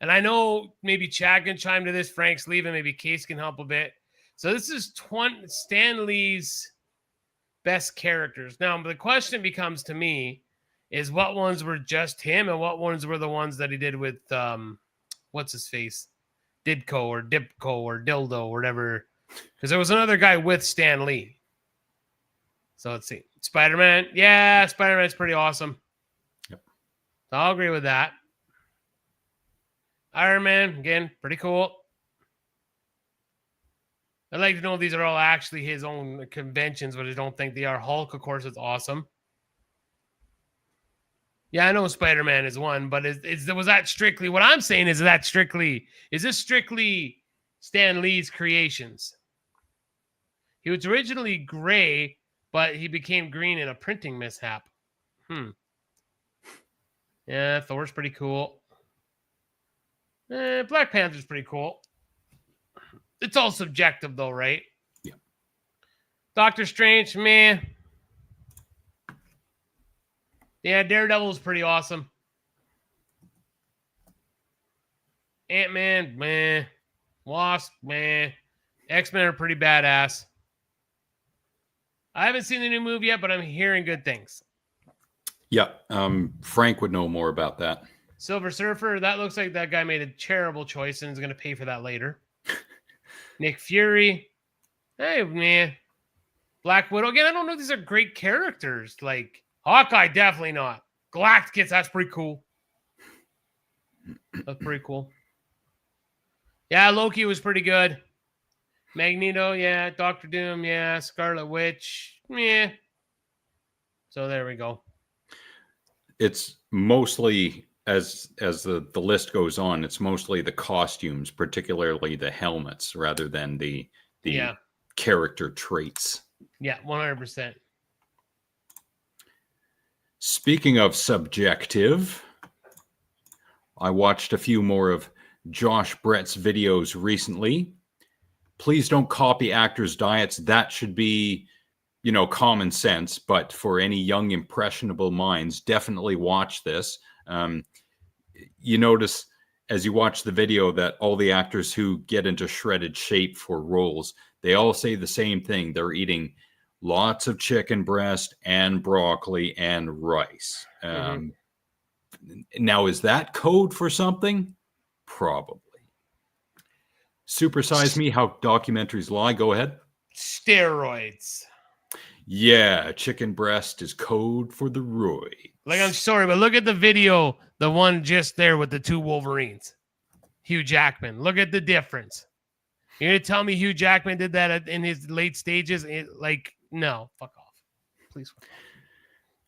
and I know maybe Chad can chime to this. Frank's leaving. Maybe Case can help a bit. So this is Stan Lee's best characters. Now, the question becomes to me is what ones were just him and what ones were the ones that he did with, what's his face? Didco or Dipco or Dildo or whatever. Because there was another guy with Stan Lee. So let's see. Spider-Man. Yeah, Spider-Man's pretty awesome. Yep. So I'll agree with that. Iron Man, again, pretty cool. I'd like to know if these are all actually his own conventions, but I don't think they are. Hulk, of course, is awesome. Yeah, I know Spider-Man is one, but was that strictly, what I'm saying is this strictly Stan Lee's creations? He was originally gray, but he became green in a printing mishap. Yeah, Thor's pretty cool. Black Panther's pretty cool. It's all subjective, though, right? Yeah. Doctor Strange, man. Yeah, Daredevil's pretty awesome. Ant-Man, man. Wasp, man. X-Men are pretty badass. I haven't seen the new movie yet, but I'm hearing good things. Yeah, Frank would know more about that. Silver Surfer, that looks like that guy made a terrible choice and is going to pay for that later. Nick Fury. Hey, man. Black Widow. Again, I don't know if these are great characters. Like, Hawkeye, definitely not. Galactus, that's pretty cool. That's pretty cool. Yeah, Loki was pretty good. Magneto, yeah. Doctor Doom, yeah. Scarlet Witch. Yeah. So there we go. It's mostly, as the list goes on, it's mostly the costumes, particularly the helmets, rather than the character traits. Yeah, 100%. Speaking of subjective, I watched a few more of Josh Brett's videos recently. Please don't copy actors' diets. That should be, common sense. But for any young, impressionable minds, definitely watch this. You notice as you watch the video that all the actors who get into shredded shape for roles, they all say the same thing. They're eating lots of chicken breast and broccoli and rice. Now, is that code for something? Probably. Supersize Me, How Documentaries Lie. Go ahead. Steroids. Yeah, chicken breast is code for the roid. Like, I'm sorry, but look at the video, the one just there with the two Wolverines. Hugh Jackman. Look at the difference. You're going to tell me Hugh Jackman did that in his late stages? No, fuck off. Please.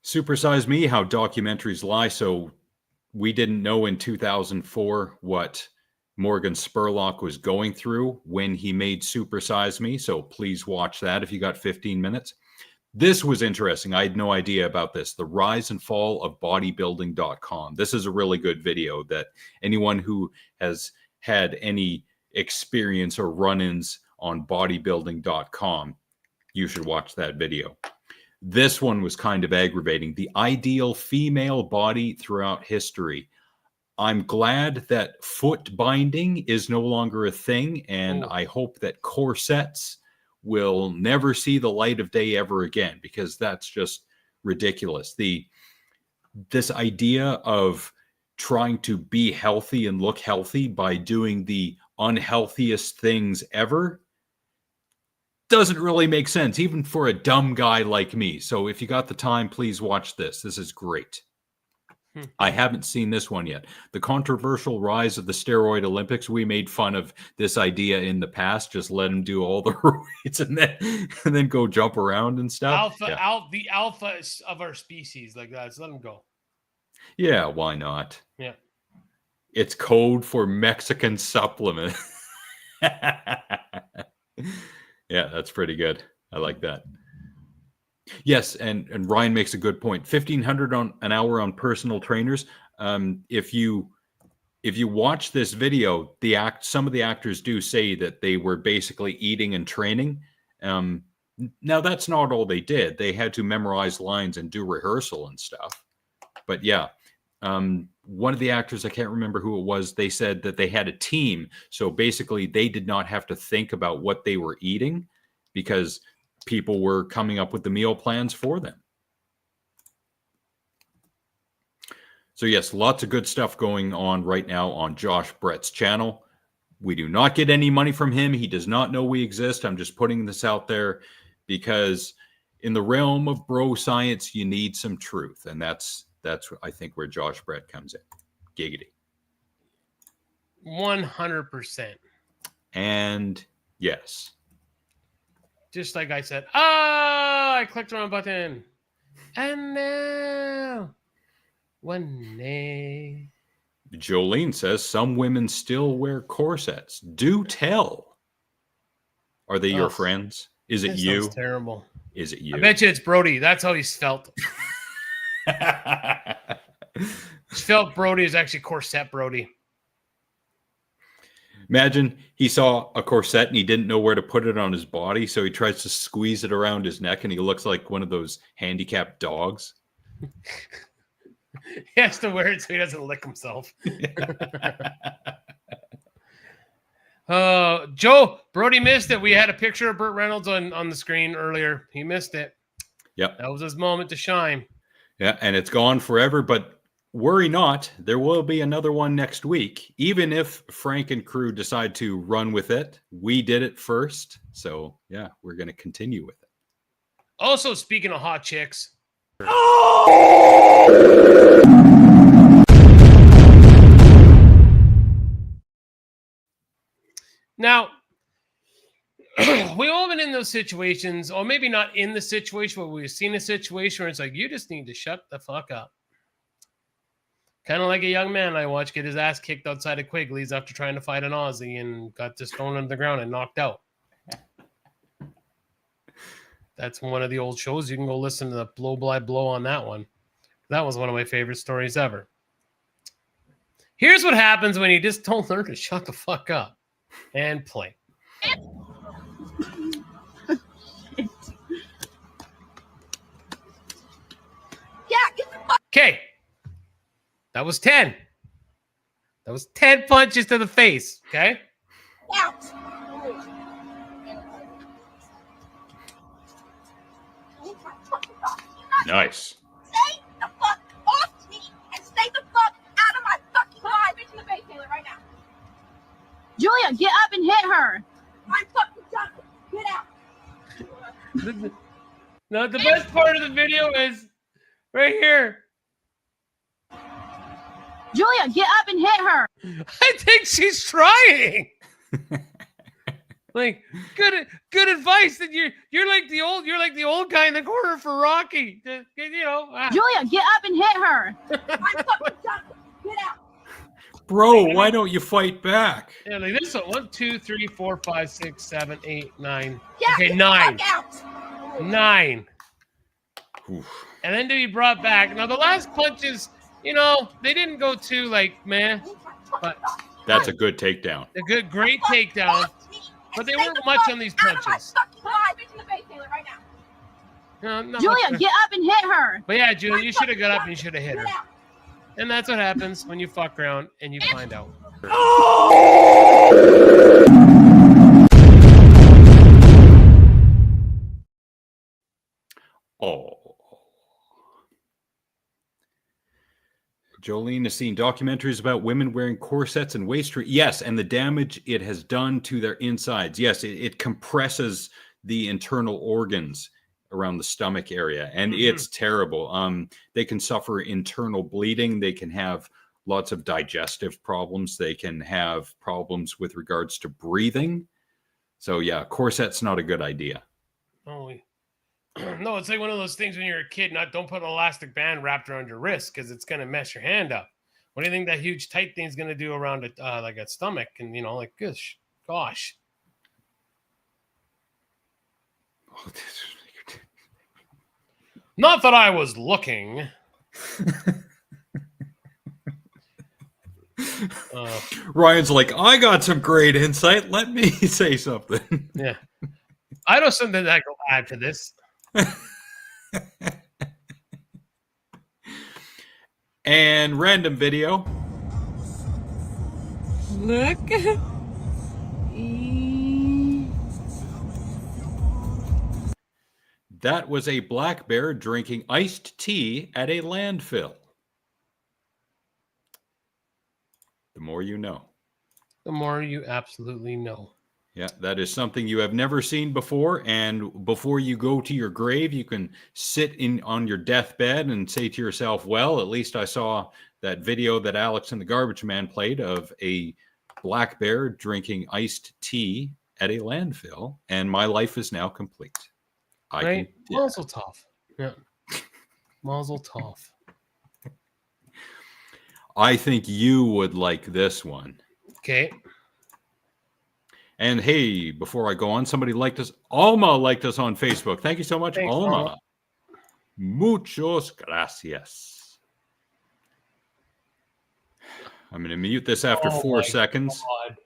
Supersize Me, How Documentaries Lie. So we didn't know in 2004 what Morgan Spurlock was going through when he made Supersize Me. So please watch that if you got 15 minutes. This was interesting. I had no idea about this. The Rise and Fall of Bodybuilding.com. This is a really good video that anyone who has had any experience or run-ins on bodybuilding.com, you should watch that video. This one was kind of aggravating. The ideal female body throughout history. I'm glad that foot binding is no longer a thing, and I hope that corsets will never see the light of day ever again, because that's just ridiculous. This idea of trying to be healthy and look healthy by doing the unhealthiest things ever doesn't really make sense, even for a dumb guy like me. So if you got the time, please watch this. This is great. I haven't seen this one yet. The controversial rise of the steroid Olympics. We made fun of this idea in the past. Just let them do all the roids and then go jump around and stuff. The alpha of our species, like that. So let them go. Yeah, why not? Yeah. It's code for Mexican supplement. Yeah, that's pretty good. I like that. Yes, and Ryan makes a good point. $1,500 an hour on personal trainers. If you watch this video, some of the actors do say that they were basically eating and training. Now that's not all they did. They had to memorize lines and do rehearsal and stuff. But yeah, one of the actors, I can't remember who it was, they said that they had a team. So basically they did not have to think about what they were eating because people were coming up with the meal plans for them. So yes, lots of good stuff going on right now on Josh Brett's channel. We do not get any money from him. He does not know we exist. I'm just putting this out there because in the realm of bro science, you need some truth. And that's I think where Josh Brett comes in. Giggity. 100%. And yes. Just like I said, I clicked the wrong button. And now, one day. Jolene says some women still wear corsets. Do tell. Are they your friends? Is it you? Sounds terrible. Is it you? I bet you it's Brody. That's how he's felt. He's felt Brody is actually corset Brody. Imagine he saw a corset and he didn't know where to put it on his body, so he tries to squeeze it around his neck and he looks like one of those handicapped dogs. He has to wear it so he doesn't lick himself. Joe, Brody missed it. We had a picture of Burt Reynolds on the screen earlier. He missed it. Yep. That was his moment to shine. Yeah, and it's gone forever, but worry not, there will be another one next week. Even if Frank and crew decide to run with it, we did it first. So, yeah, we're going to continue with it. Also, speaking of hot chicks. Now, we've all been in those situations, or maybe not in the situation, but we've seen a situation where it's like, you just need to shut the fuck up. Kind of like a young man I watched get his ass kicked outside of Quigley's after trying to fight an Aussie and got just thrown on the ground and knocked out. That's one of the old shows. You can go listen to the Blow by Blow on that one. That was one of my favorite stories ever. Here's what happens when you just don't learn to shut the fuck up and play. Okay. That was 10. That was 10 punches to the face. Okay. Out. Nice. Stay the fuck off me and stay the fuck out of my fucking eye. Bitch in the face, Taylor, right now. Julia, get up and hit her. I'm fucking done. Get out. No, the best part of the video is right here. Julia, get up and hit her. I think she's trying. Like good advice. That you're like the old guy in the corner for Rocky. You know. Julia, get up and hit her. I'm fucking done. Get out. Bro, why don't you fight back? Yeah, like this one. 1, 2, 3, 4, 5, 6, 7, 8, 9. Yeah, Okay, get the 9. fuck out. 9. Oof. And then to be brought back. Now the last punches, you know, they didn't go too like meh, but That's a good takedown. a great takedown. But they weren't much on these punches. Bitch in the face, Taylor, right now. No, not Julia, much. get up and hit her. But yeah, Julia, you should have got up and you should have hit her. Get out. And that's what happens when you fuck around and you find out. Oh. Jolene has seen documentaries about women wearing corsets and waist. Yes, and the damage it has done to their insides. Yes, it compresses the internal organs around the stomach area, and it's terrible. They can suffer internal bleeding. They can have lots of digestive problems. They can have problems with regards to breathing. So yeah, corset's not a good idea. Oh, no, it's like one of those things when you're a kid. Don't put an elastic band wrapped around your wrist because it's gonna mess your hand up. What do you think that huge tight thing's gonna do around it, like a stomach? And you know, like gosh. Not that I was looking. Ryan's like, I got some great insight. Let me say something. Yeah, I know something that I can add to this. And random video. Look. That was a black bear drinking iced tea at a landfill. The more you know. The more you absolutely know. Yeah, that is something you have never seen before. And before you go to your grave, you can sit on your deathbed and say to yourself, well, at least I saw that video that Alex and the Garbage Man played of a black bear drinking iced tea at a landfill. And my life is now complete. Right? Mazel tov. Yeah. Mazel tov. I think you would like this one. Okay. And hey, before I go on, somebody liked us. Alma liked us on Facebook. Thank you so much, Thanks, Alma. Alma. Muchos gracias. I'm going to mute this after 4 seconds. God.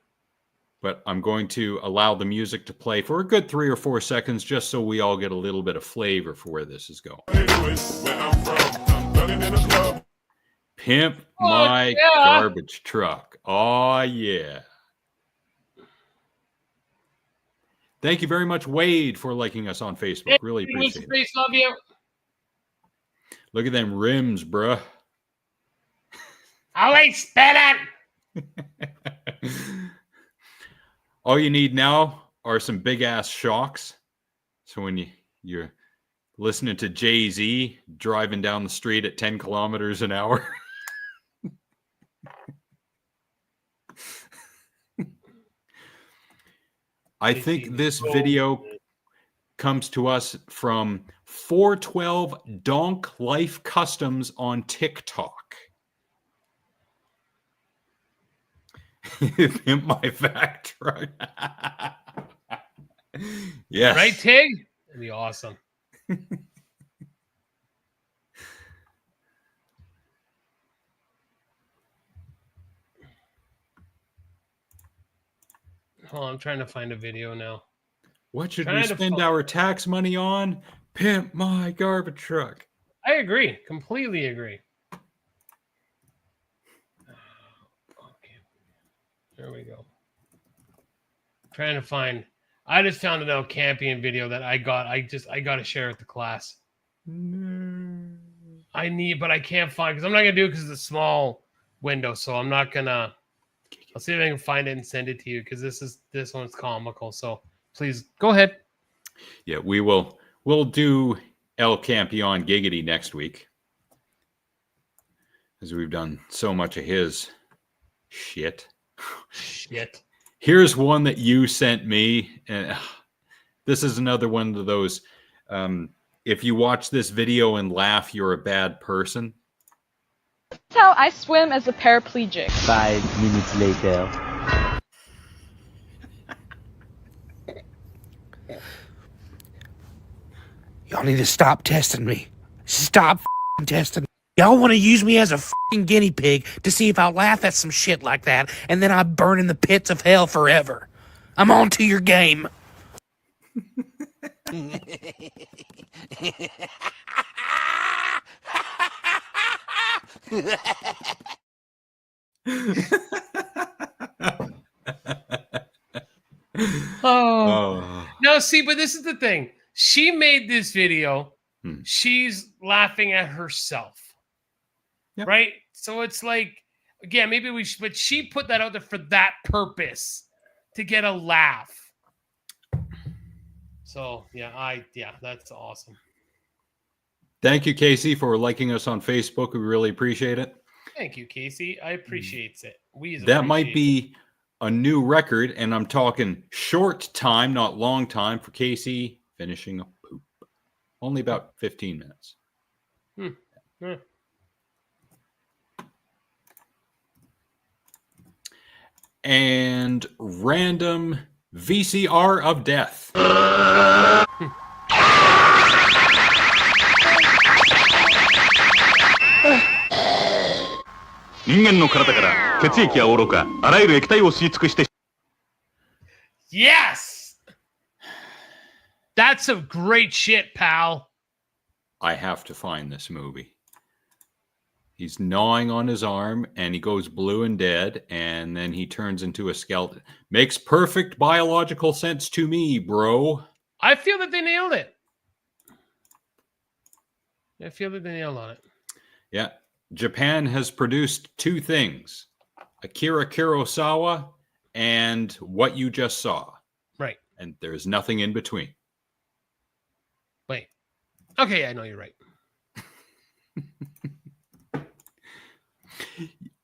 But I'm going to allow the music to play for a good 3 or 4 seconds just so we all get a little bit of flavor for where this is going. Pimp my garbage truck. Oh, yeah. Thank you very much, Wade, for liking us on Facebook. Really appreciate it. Love you. Look at them rims, bruh. Always spit it. All you need now are some big-ass shocks. So when you're listening to Jay-Z driving down the street at 10 kilometers an hour. I think this video comes to us from 412 Donk Life Customs on TikTok. In my vac truck. Yes. Right, Tig? That'd be awesome. Hold on, I'm trying to find a video now. What should we spend our tax money on? Pimp my garbage truck. I agree. Completely agree. Okay. There we go. Trying to find. I just found an Campion video that I got. I got to share with the class. No. But I can't find because I'm not gonna do it because it's a small window. So I'm not gonna. I'll see if I can find it and send it to you because this one's comical. So please go ahead. Yeah, we'll do El Campion Giggity next week. As we've done so much of his shit. Shit. Here's one that you sent me. And this is another one of those. If you watch this video and laugh, you're a bad person. That's how I swim as a paraplegic. 5 minutes later. Y'all need to stop testing me. Stop testing me. Y'all want to use me as a guinea pig to see if I'll laugh at some shit like that, and then I burn in the pits of hell forever. I'm on to your game. Oh. No, see, but this is the thing. She made this video. She's laughing at herself. Yep. Right? So it's like, again, maybe we should, but she put that out there for that purpose, to get a laugh. So, yeah, that's awesome. Thank you, Casey, for liking us on Facebook. We really appreciate it. Thank you, Casey. I appreciate it. That might be a new record, and I'm talking short time, not long time, for Casey finishing a poop. Only about 15 minutes. And random VCR of death. 人間の体から血液や愚かあらゆる液体を吸い尽くして Yes! That's some great shit, pal. I have to find this movie. He's gnawing on his arm, and he goes blue and dead, and then he turns into a skeleton. Makes perfect biological sense to me, bro. I feel that they nailed it. I feel that they nailed on it. Yeah. Japan has produced two things. Akira Kurosawa and what you just saw. Right. And there's nothing in between. Wait. Okay, I know you're right.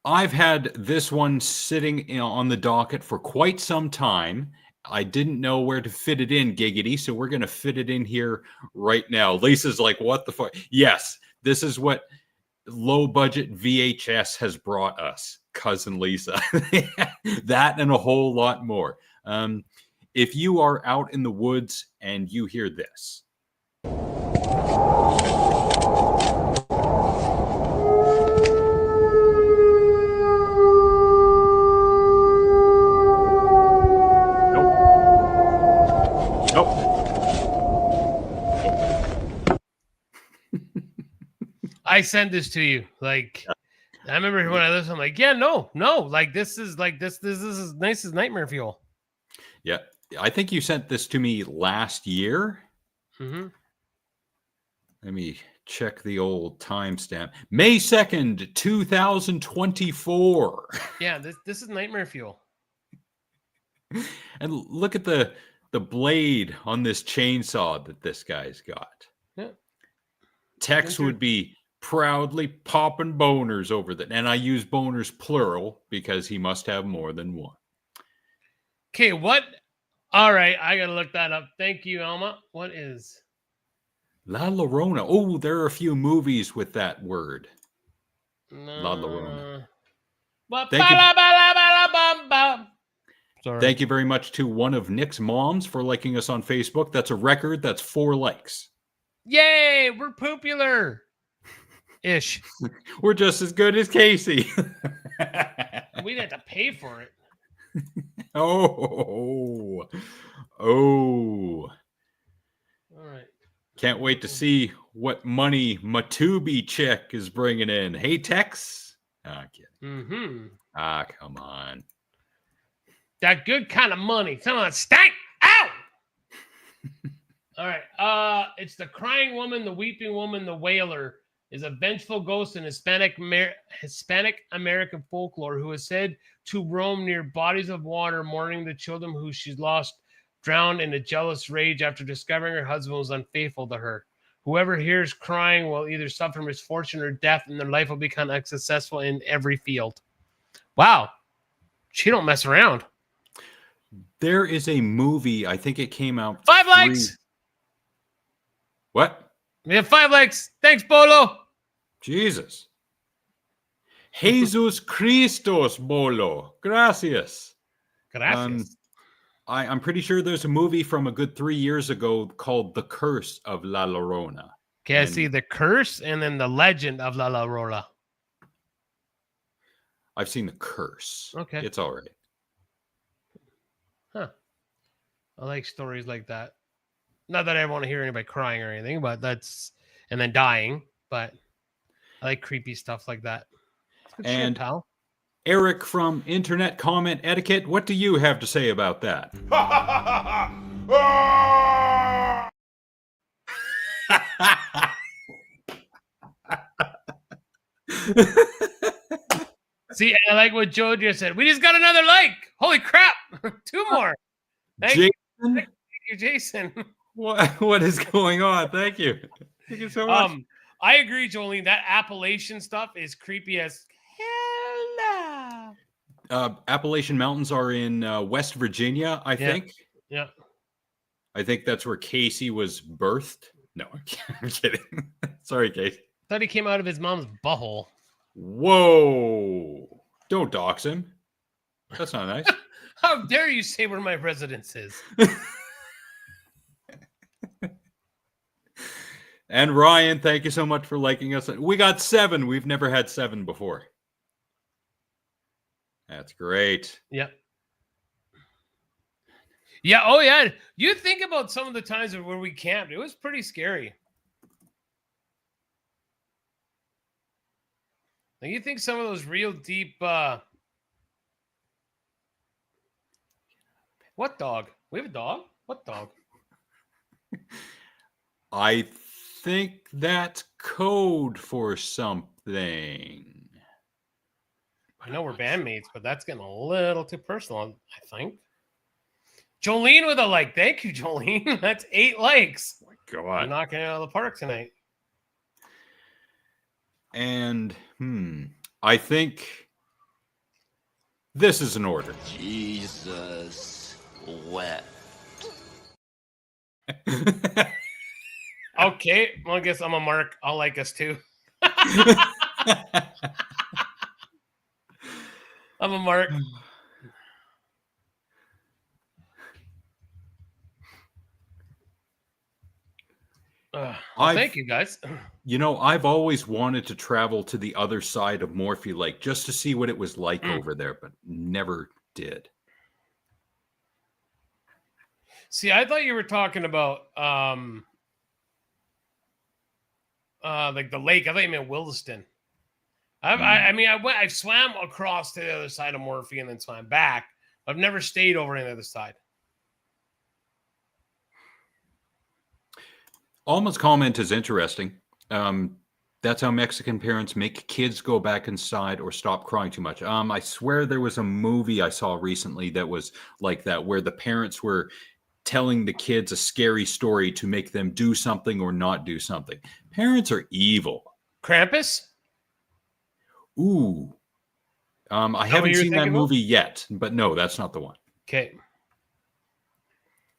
I've had this one sitting on the docket for quite some time. I didn't know where to fit it in, Giggity, so we're going to fit it in here right now. Lisa's like, what the fuck? Yes, this is what low-budget VHS has brought us, Cousin Lisa. That and a whole lot more. If you are out in the woods and you hear this. I sent this to you. Like, I remember when I listened, I'm like, yeah, no. Like, this is as nice as Nightmare Fuel. Yeah. I think you sent this to me last year. Mm-hmm. Let me check the old timestamp. May 2nd, 2024. Yeah, this is Nightmare Fuel. And look at the blade on this chainsaw that this guy's got. Yeah. Tex would be proudly popping boners over that. And I use boners plural because he must have more than one. Okay, what All right, I gotta look that up. Thank you, Alma. What is La Llorona? Oh, there are a few movies with that word. La Llorona. Thank you. Sorry. Thank you very much to one of Nick's moms for liking us on Facebook. That's a record. That's 4 likes. Yay, we're popular. Ish. We're just as good as Casey. We'd have to pay for it. Oh. All right. Can't wait to see what money Matubi Chick is bringing in. Hey, Tex. Ah, kidding. Come on. That good kind of money. Some of that stank. Ow! All right. It's the crying woman, the weeping woman, the wailer is a vengeful ghost in Hispanic American folklore who is said to roam near bodies of water, mourning the children who she's lost, drowned in a jealous rage after discovering her husband was unfaithful to her. Whoever hears crying will either suffer misfortune or death, and their life will become unsuccessful in every field. Wow. She don't mess around. There is a movie, I think it came out. 5 likes. What? We have 5 likes. Thanks, Bolo. Jesus. Jesus Christos, Bolo. Gracias. Gracias. I'm pretty sure there's a movie from a good 3 years ago called The Curse of La Llorona. Okay, I see The Curse and then The Legend of La Llorona. I've seen The Curse. Okay. It's all right. Huh. I like stories like that. Not that I want to hear anybody crying or anything, but that's and then dying. But I like creepy stuff like that. Good And shit, pal. Eric from Internet Comment Etiquette, what do you have to say about that? See, I like what Joe just said. We just got another like. Holy crap. 2 more. Thank you, Jason. What is going on? Thank you. Thank you so much. I agree, Jolene. That Appalachian stuff is creepy as hell. Appalachian Mountains are in West Virginia, I think. Yeah. I think that's where Casey was birthed. No, I'm kidding. Sorry, Casey. Thought he came out of his mom's butthole. Whoa. Don't dox him. That's not nice. How dare you say where my residence is? And Ryan, thank you so much for liking us. We got 7. We've never had 7 before. That's great. Yep. Yeah. Oh, yeah. You think about some of the times where we camped. It was pretty scary. Like you think some of those real deep. What dog? We have a dog? What dog? I think that's code for something. I know we're bandmates, but that's getting a little too personal, I think. Jolene with a like. Thank you, Jolene. That's 8 likes. Oh my God. I'm knocking it out of the park tonight. And I think this is an order. Jesus wept. Okay, well, I guess I'm a mark. I'll like us too. I'm a mark. Well, thank you, guys. You know, I've always wanted to travel to the other side of Morphe Lake just to see what it was like over there, but never did. See, I thought you were talking about like the lake. I thought you meant Williston. I swam across to the other side of Morphe and then swam back. I've never stayed over on the other side. Alma's comment is interesting. That's how Mexican parents make kids go back inside or stop crying too much. I swear there was a movie I saw recently that was like that, where the parents were telling the kids a scary story to make them do something or not do something. Parents are evil. Krampus? Ooh. I haven't seen that movie yet, but no, that's not the one. Okay.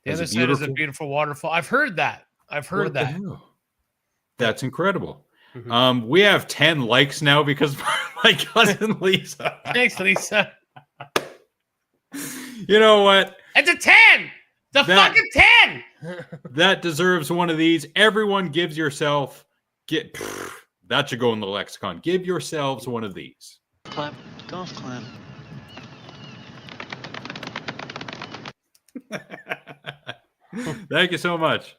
The other side is a beautiful waterfall. I've heard that. What the hell? That's incredible. Mm-hmm. We have 10 likes now because my cousin Lisa. Thanks, Lisa. You know what? It's a 10. The fucking 10. That deserves one of these. Everyone gives yourself that should go in the lexicon. Give yourselves one of these. Clap. Golf clap. Thank you so much.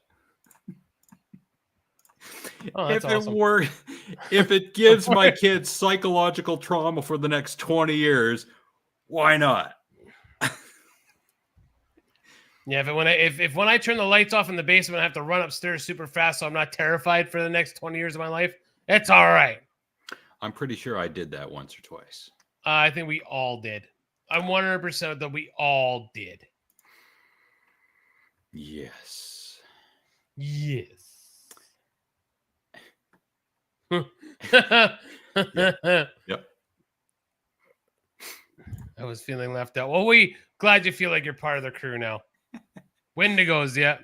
Oh, that's awesome. If it gives my kids psychological trauma for the next 20 years, why not? Yeah, if when I turn the lights off in the basement, I have to run upstairs super fast so I'm not terrified for the next 20 years of my life, it's all right. I'm pretty sure I did that once or twice. I think we all did. I'm 100% that we all did. Yes. Yes. Yep. I was feeling left out. Well, glad you feel like you're part of the crew now. Wendigos, yeah.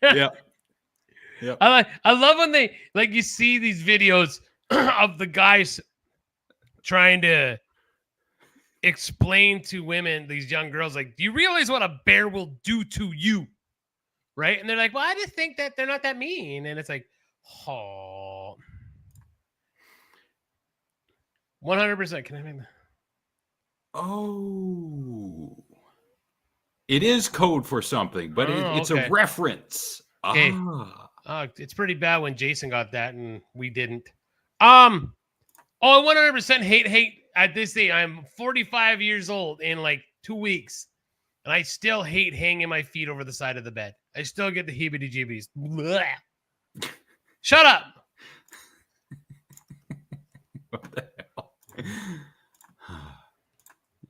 Yep. Yep. I love when they you see these videos of the guys trying to explain to women, these young girls, do you realize what a bear will do to you? Right? And they're like, well, I just think that they're not that mean. And it's like, oh. 100%. Can I make that? Oh. It is code for something, but it's a reference. Okay. It's pretty bad when Jason got that and we didn't. I 100% hate at this day. I'm 45 years old in 2 weeks, and I still hate hanging my feet over the side of the bed. I still get the heebie-jeebies. Shut up. What the hell?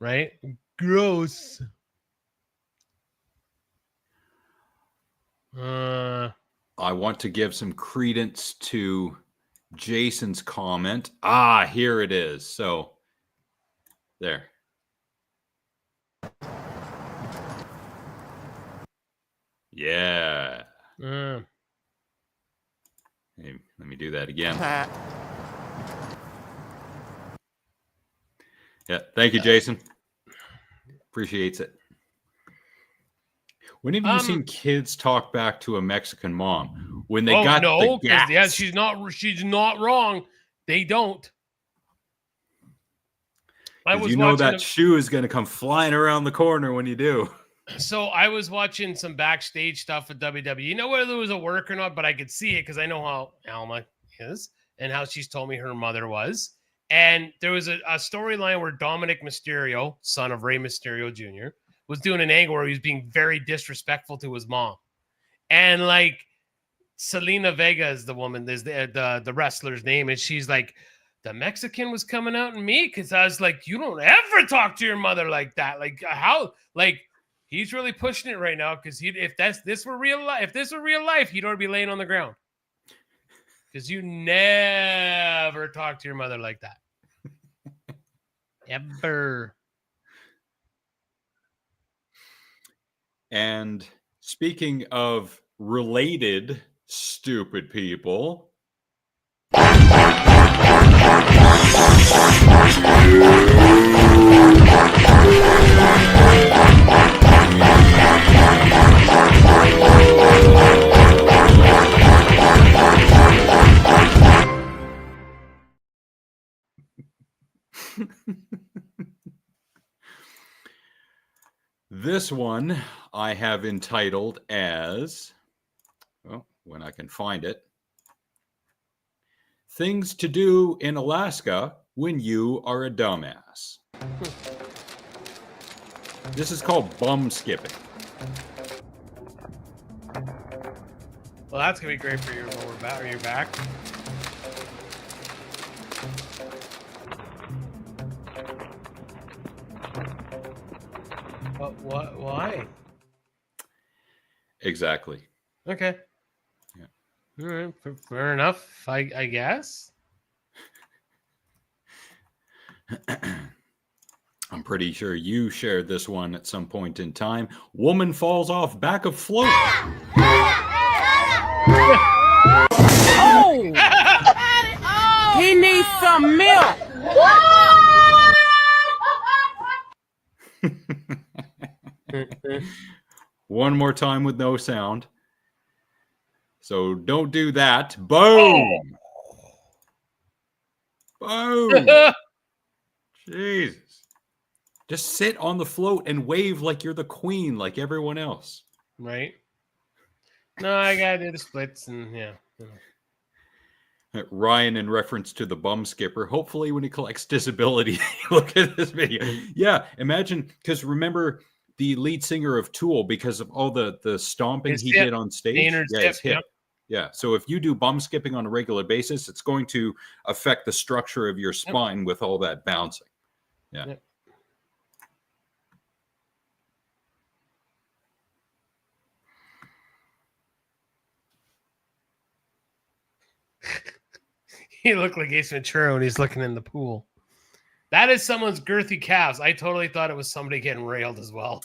Right? Gross. I want to give some credence to Jason's comment. Here it is. So there. Yeah. Hey, let me do that again. Yeah. Thank you, Jason. Appreciates it. When have you seen kids talk back to a Mexican mom when they got the gas? Yeah, she's not wrong. They don't. That shoe is going to come flying around the corner when you do. So I was watching some backstage stuff with WWE. You know whether it was a work or not, but I could see it because I know how Alma is and how she's told me her mother was. And there was a storyline where Dominic Mysterio, son of Rey Mysterio Jr., was doing an angle where he was being very disrespectful to his mom. And Selena Vega is the woman, there's the wrestler's name, and she's like, the Mexican was coming out in me because I was like, you don't ever talk to your mother like that. He's really pushing it right now because if this were real life, he'd already be laying on the ground. Because you never talk to your mother like that. Ever. And speaking of related stupid people, this one I have entitled as, when I can find it, Things to Do in Alaska When You Are a Dumbass. This is called bum skipping. Well, that's going to be great for your lower back or your back. What? Why? Exactly. Okay. Yeah. All right. Fair enough, I guess. I'm pretty sure you shared this one at some point in time. Woman falls off back of float. Oh! He needs some milk. One more time with no sound. So don't do that. Boom. Boom. Jesus. Just sit on the float and wave like you're the queen, like everyone else. Right. No, I gotta do the splits and yeah. Ryan, in reference to the bum skipper, hopefully when he collects disability, look at this video. Yeah, imagine, because remember the lead singer of Tool, because of all the stomping His he hip. did on stage. His His hip. yep. Yeah, so if you do bum skipping on a regular basis, it's going to affect the structure of your spine with all that bouncing. Yeah. Yep. He looked like Ace Ventura when he's looking in the pool. That is someone's girthy calves. I totally thought it was somebody getting railed as well.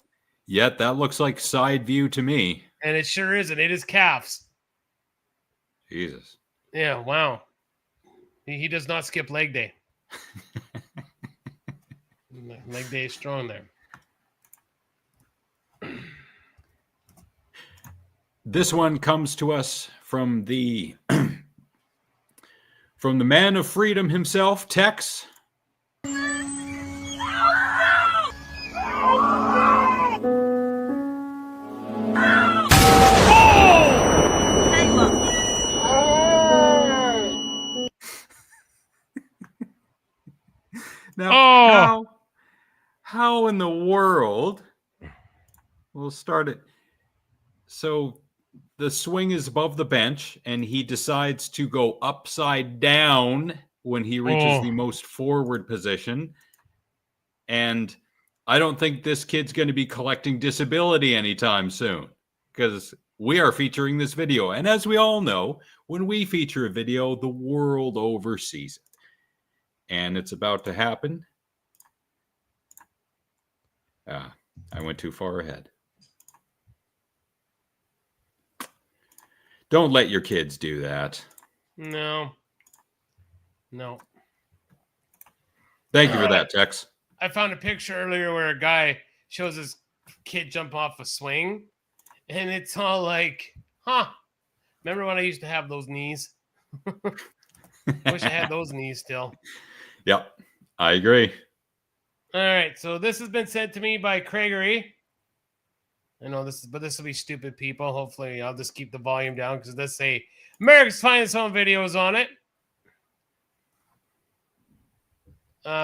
Yet that looks like side view to me. And it sure isn't. It is calves. Jesus. Yeah, wow. He does not skip leg day. Leg day is strong there. This one comes to us from the from the man of freedom himself, Tex. Now, how in the world? We'll start it. So the swing is above the bench, and he decides to go upside down when he reaches the most forward position. And I don't think this kid's going to be collecting disability anytime soon, because we are featuring this video. And as we all know, when we feature a video, the world over sees it. And it's about to happen. I went too far ahead. Don't let your kids do that. No. Thank you for that, Tex. I found a picture earlier where a guy shows his kid jump off a swing, and it's all like, remember when I used to have those knees? Wish I had those knees still. Yep, I agree. All right, so this has been sent to me by Craigery. I know this will be stupid people. Hopefully, I'll just keep the volume down because it does say America's Finest Home Videos on it.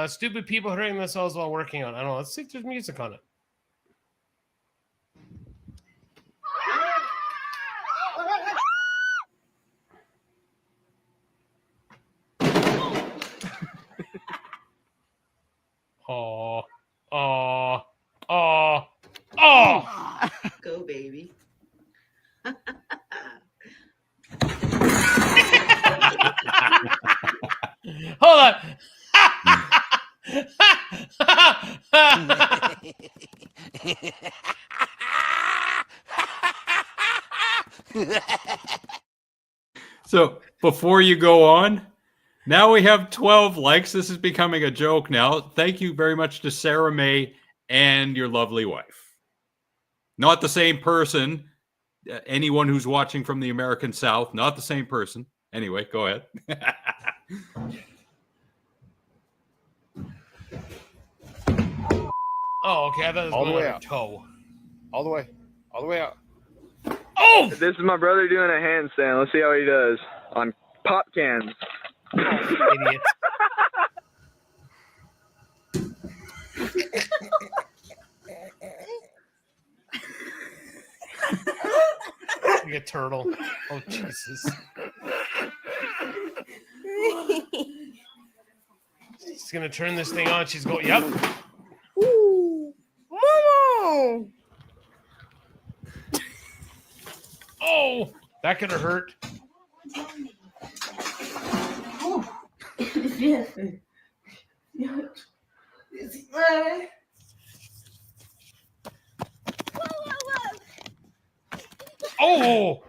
Stupid people hurting themselves while working on it. I don't know. Let's see if there's music on it. Go, baby. Hold on. So before you go on, now we have 12 likes. This is becoming a joke now. Thank you very much to Sarah May and your lovely wife. Not the same person. Anyone who's watching from the American South, not the same person. Anyway, go ahead. Oh, okay. I thought it was all the going way on out. Toe. All the way out. Oh! This is my brother doing a handstand. Let's see how he does on pop cans. Idiot. Like a turtle. Oh, Jesus. She's going to turn this thing on. She's going, yep. Ooh, Momo! Oh, that could have hurt. Is he ready? Oh!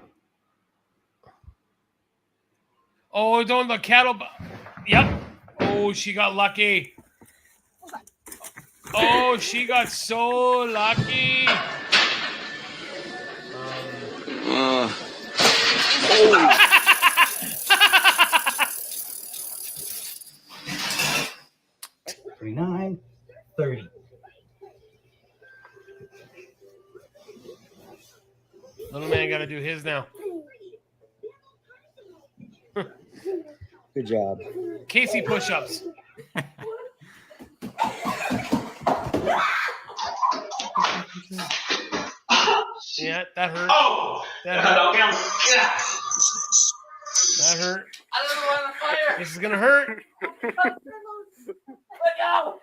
Oh, don't the cattle. Yep. Oh, she got lucky. Oh, she got so lucky. Oh. 29, 30. Little man got to do his now. Good job. Casey push-ups. Yeah, that hurt. Oh! That hurt. That hurt. I don't want to fire. This is gonna hurt. Let go.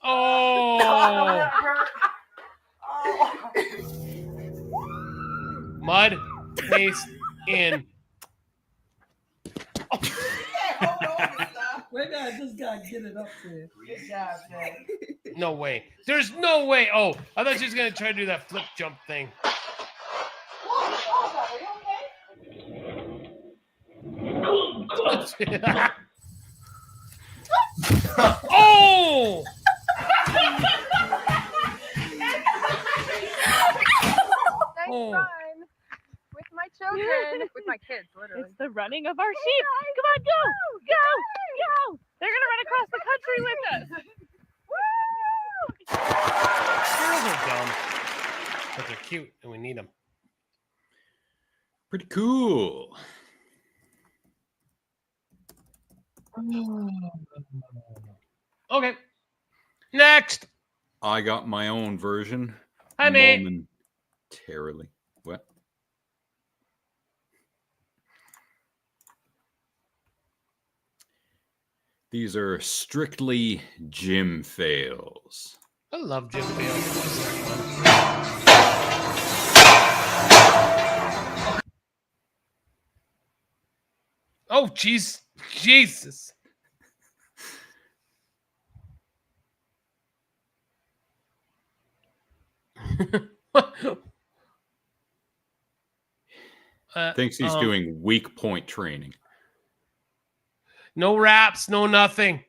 Oh! Mud, paste, in. Wait, I just gotta get it up there. Good job, man. No way. There's no way. Oh, I thought she was gonna try to do that flip jump thing. Oh! Nice Oh. fun with my children, with my kids, literally. It's the running of our sheep. Come on, go, go, go! They're gonna run across the country with us. Woo! Girls are dumb, but they're cute, and we need them. Pretty cool. Okay. Next. I got my own version. Hi, mate. Momentarily. What? These are strictly gym fails. I love gym fails. Oh, jeez. Jesus. Thinks he's doing weak point training. No raps, no nothing.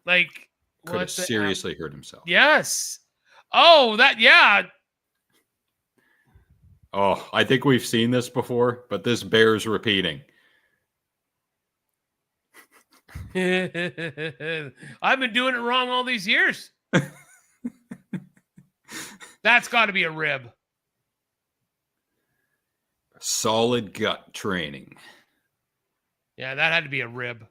Like, Could have seriously hurt himself. Yes. Oh, yeah. Oh, I think we've seen this before, but this bears repeating. I've been doing it wrong all these years. That's got to be a rib. Solid gut training. Yeah, that had to be a rib.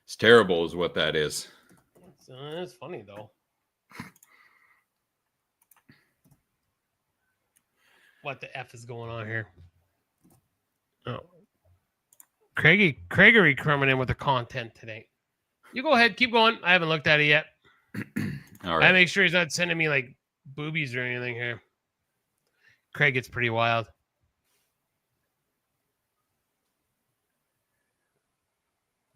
It's terrible is what that is. It's funny, though. What the F is going on here? Oh. Craigery coming in with the content today. You go ahead. Keep going. I haven't looked at it yet. All right. I make sure he's not sending me, like, boobies or anything here. Craig gets pretty wild.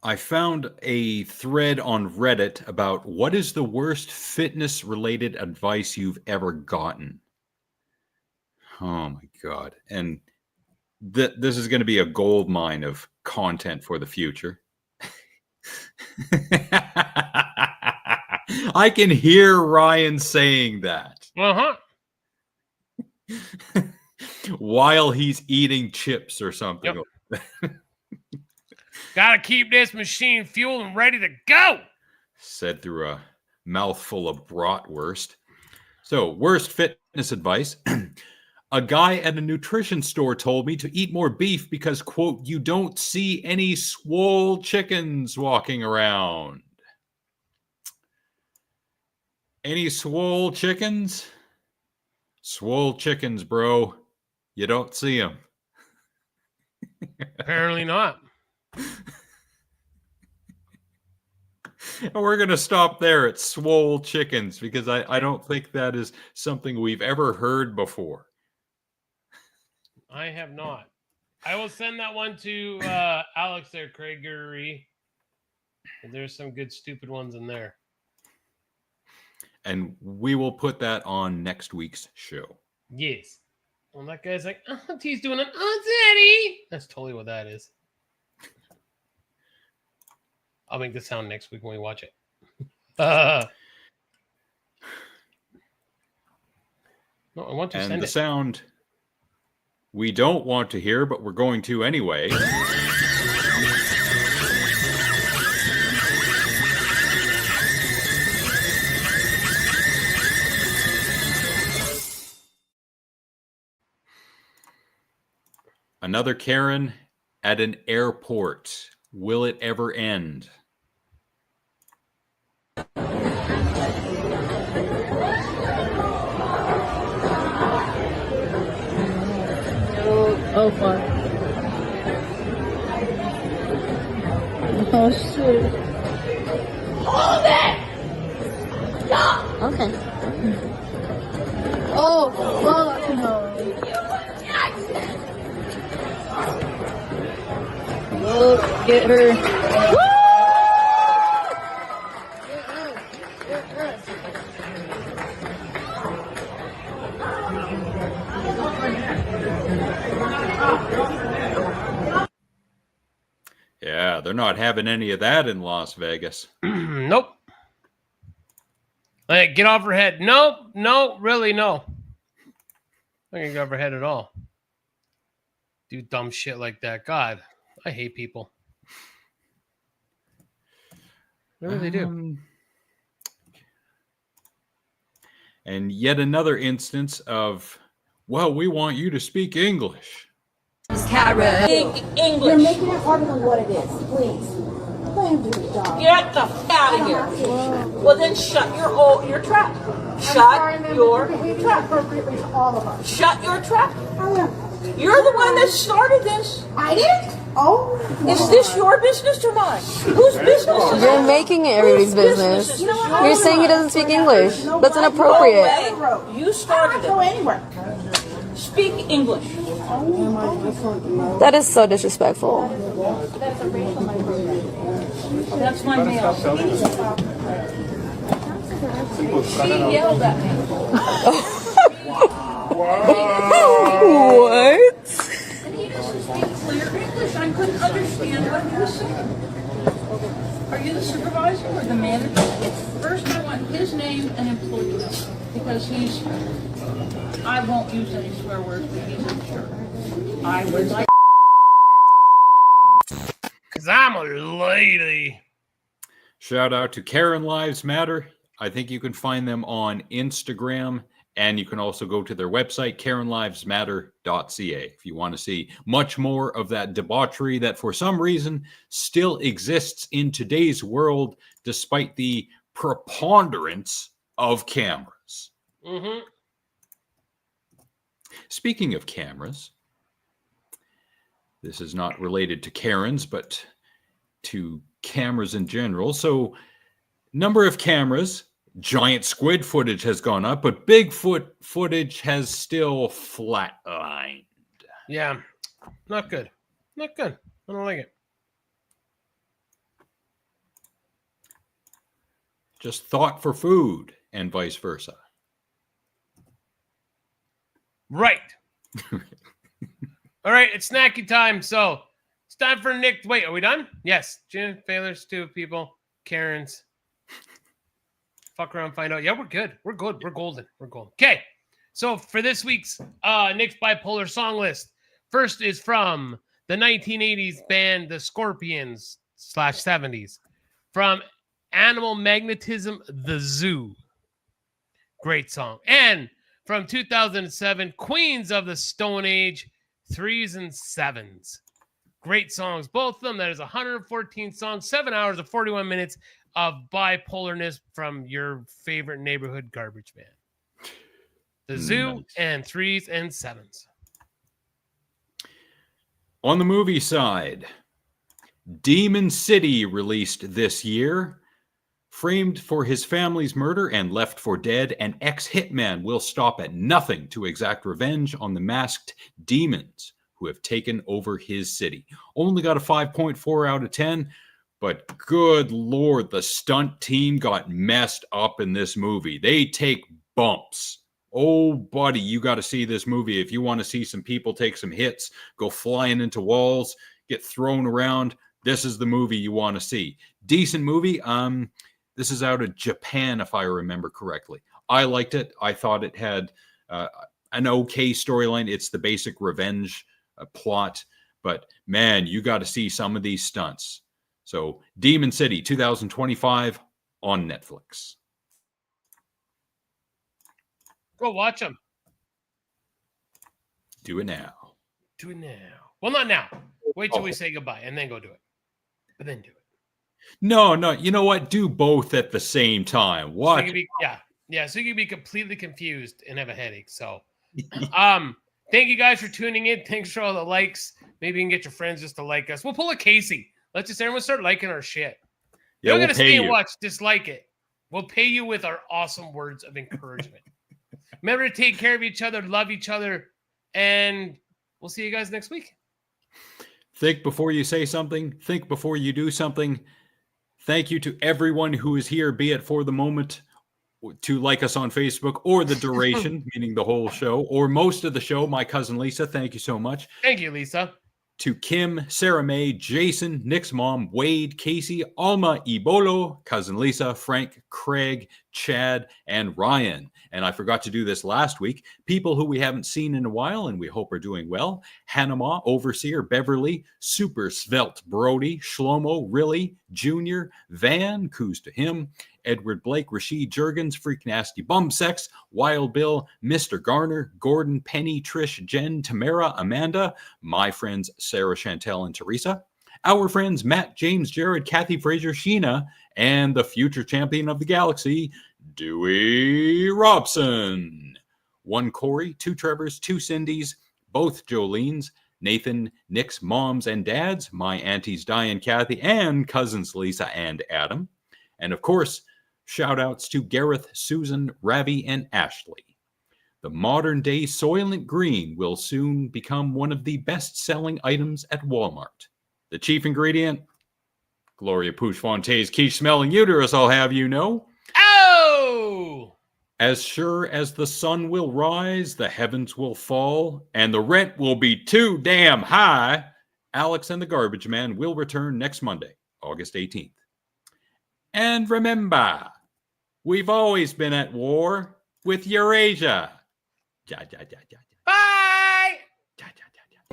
I found a thread on Reddit about what is the worst fitness-related advice you've ever gotten. Oh, my God. And this is going to be a gold mine of content for the future. I can hear Ryan saying that. Uh-huh. While he's eating chips or something. Yep. Gotta keep this machine fueled and ready to go. Said through a mouthful of bratwurst. So, worst fitness advice. A guy at a nutrition store told me to eat more beef because, quote, you don't see any swole chickens walking around. Any swole chickens? Swole chickens, bro. You don't see them. Apparently not. And we're going to stop there at swole chickens because I don't think that is something we've ever heard before. I have not. I will send that one to Alex there, Craigery. There's some good stupid ones in there. And we will put that on next week's show. Yes. Well, that guy's like, he's doing an daddy. That's totally what that is. I'll make the sound next week when we watch it. No, I want to and send the it. sound we don't want to hear, but we're going to anyway. Another Karen at an airport. Will it ever end? Oh, fuck. Oh, shit. Hold it! Stop! Okay. Oh, fuck no. Look, get her. Yeah, they're not having any of that in Las Vegas. Nope. Like, get off her head. Nope. No, really, no. I can't get off her head at all. Do dumb shit like that. God, I hate people. I really do. And yet another instance of, well, we want you to speak English. English. You're making it harder than what it is. Please. Let him do his job. Get the f out of here. Well, then shut your trap. Shut your trap. Appropriately to all of us. Shut your trap. You're the one that started this. I did? Oh. Is this your business or mine? Whose business is You're it? making it everybody's business. You're saying he doesn't speak English. That's inappropriate. No way. You started it. Go anywhere. Speak English. That is so disrespectful. That's my mail. She yelled at me. What? And he doesn't speak clear English. I couldn't understand what he was saying. Are you the supervisor or the manager? First, I want his name and employee number because I won't use any swear words, but he's in charge. I would like. Because I'm a lady. Shout out to Karen Lives Matter. I think you can find them on Instagram, and you can also go to their website, karenlivesmatter.ca, if you want to see much more of that debauchery that for some reason still exists in today's world, despite the preponderance of cameras. Mm-hmm. Speaking of cameras, this is not related to Karens, but to cameras in general. So, number of cameras, giant squid footage has gone up, but Bigfoot footage has still flatlined. Yeah, not good. Not good. I don't like it. Just thought for food and vice versa. Right. All right, it's snacky time. So it's time for Nick. Wait, are we done? Yes. Jim, failures, 2 people, Karens. Fuck around, find out. Yeah, we're good. We're good. We're golden. We're golden. Okay. So for this week's Nick's bipolar song list, first is from the 1980s band The Scorpions /70s. From Animal Magnetism, The Zoo. Great song. And from 2007, Queens of the Stone Age, 3s and 7s. Great songs. Both of them. That is 114 songs, 7 hours and 41 minutes of bipolarness from your favorite neighborhood garbage band. The Zoo and 3s and 7s. On the movie side, Demon City released this year. Framed for his family's murder and left for dead, an ex-hitman will stop at nothing to exact revenge on the masked demons who who have taken over his city. Only got a 5.4 out of 10, but good Lord, the stunt team got messed up in this movie. They take bumps. Oh, buddy, you got to see this movie. If you want to see some people take some hits, go flying into walls, get thrown around, this is the movie you want to see. Decent movie. This is out of Japan, if I remember correctly. I liked it. I thought it had an okay storyline. It's the basic revenge plot, but man, you got to see some of these stunts. So, Demon City 2025 on Netflix. Go watch them. Do it now. Do it now. Well, not now. Wait till we say goodbye and then go do it. But then do it. No. You know what? Do both at the same time. Watch. So you can be completely confused and have a headache. So, thank you guys for tuning in. Thanks for all the likes. Maybe you can get your friends just to like us. We'll pull a Casey. Let's just everyone start liking our shit. Yeah, We're gonna stay and watch. Dislike it. We'll pay you with our awesome words of encouragement. Remember to take care of each other, love each other, and we'll see you guys next week. Think before you say something. Think before you do something. Thank you to everyone who is here, be it for the moment, to like us on Facebook, or the duration, meaning the whole show, or most of the show. My cousin Lisa, thank you so much. Thank you, Lisa. To Kim, Sarah May, Jason, Nick's mom, Wade, Casey, Alma, Ibolo, cousin Lisa, Frank, Craig, Chad, and Ryan. And I forgot to do this last week. People who we haven't seen in a while and we hope are doing well. Hanama, Overseer, Beverly, Super Svelte, Brody, Shlomo, Rilly, Junior, Van, Coos to him, Edward Blake, Rashid Jurgens, Freak Nasty Bumsex, Wild Bill, Mr. Garner, Gordon, Penny, Trish, Jen, Tamara, Amanda, my friends Sarah, Chantel, and Teresa, our friends Matt, James, Jared, Kathy, Fraser, Sheena, and the future champion of the galaxy, Dewey Robson. 1 Corey, 2 Trevors, 2 Cindys, both Jolene's, Nathan, Nick's moms and dads, my aunties Di and Kathy, and cousins Lisa and Adam. And of course, shout outs to Gareth, Susan, Ravi, and Ashley. The modern day Soylent Green will soon become one of the best selling items at Walmart. The chief ingredient, Gloria Pouche-Fontane's quiche smelling uterus, I'll have you know. Oh! As sure as the sun will rise, the heavens will fall, and the rent will be too damn high, Alex and the Garbage Man will return next Monday, August 18th. And remember, we've always been at war with Eurasia. Bye!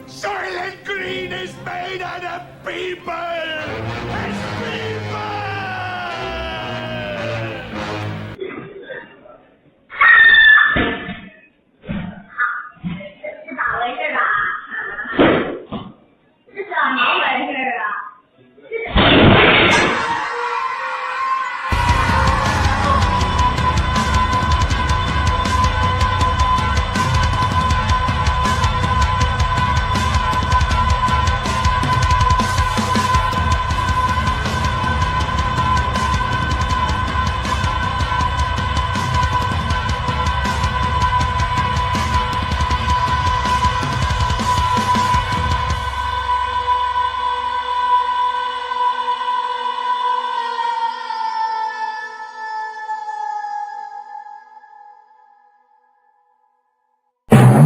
Soylent Green is made out of people! It's people!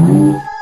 Ooh.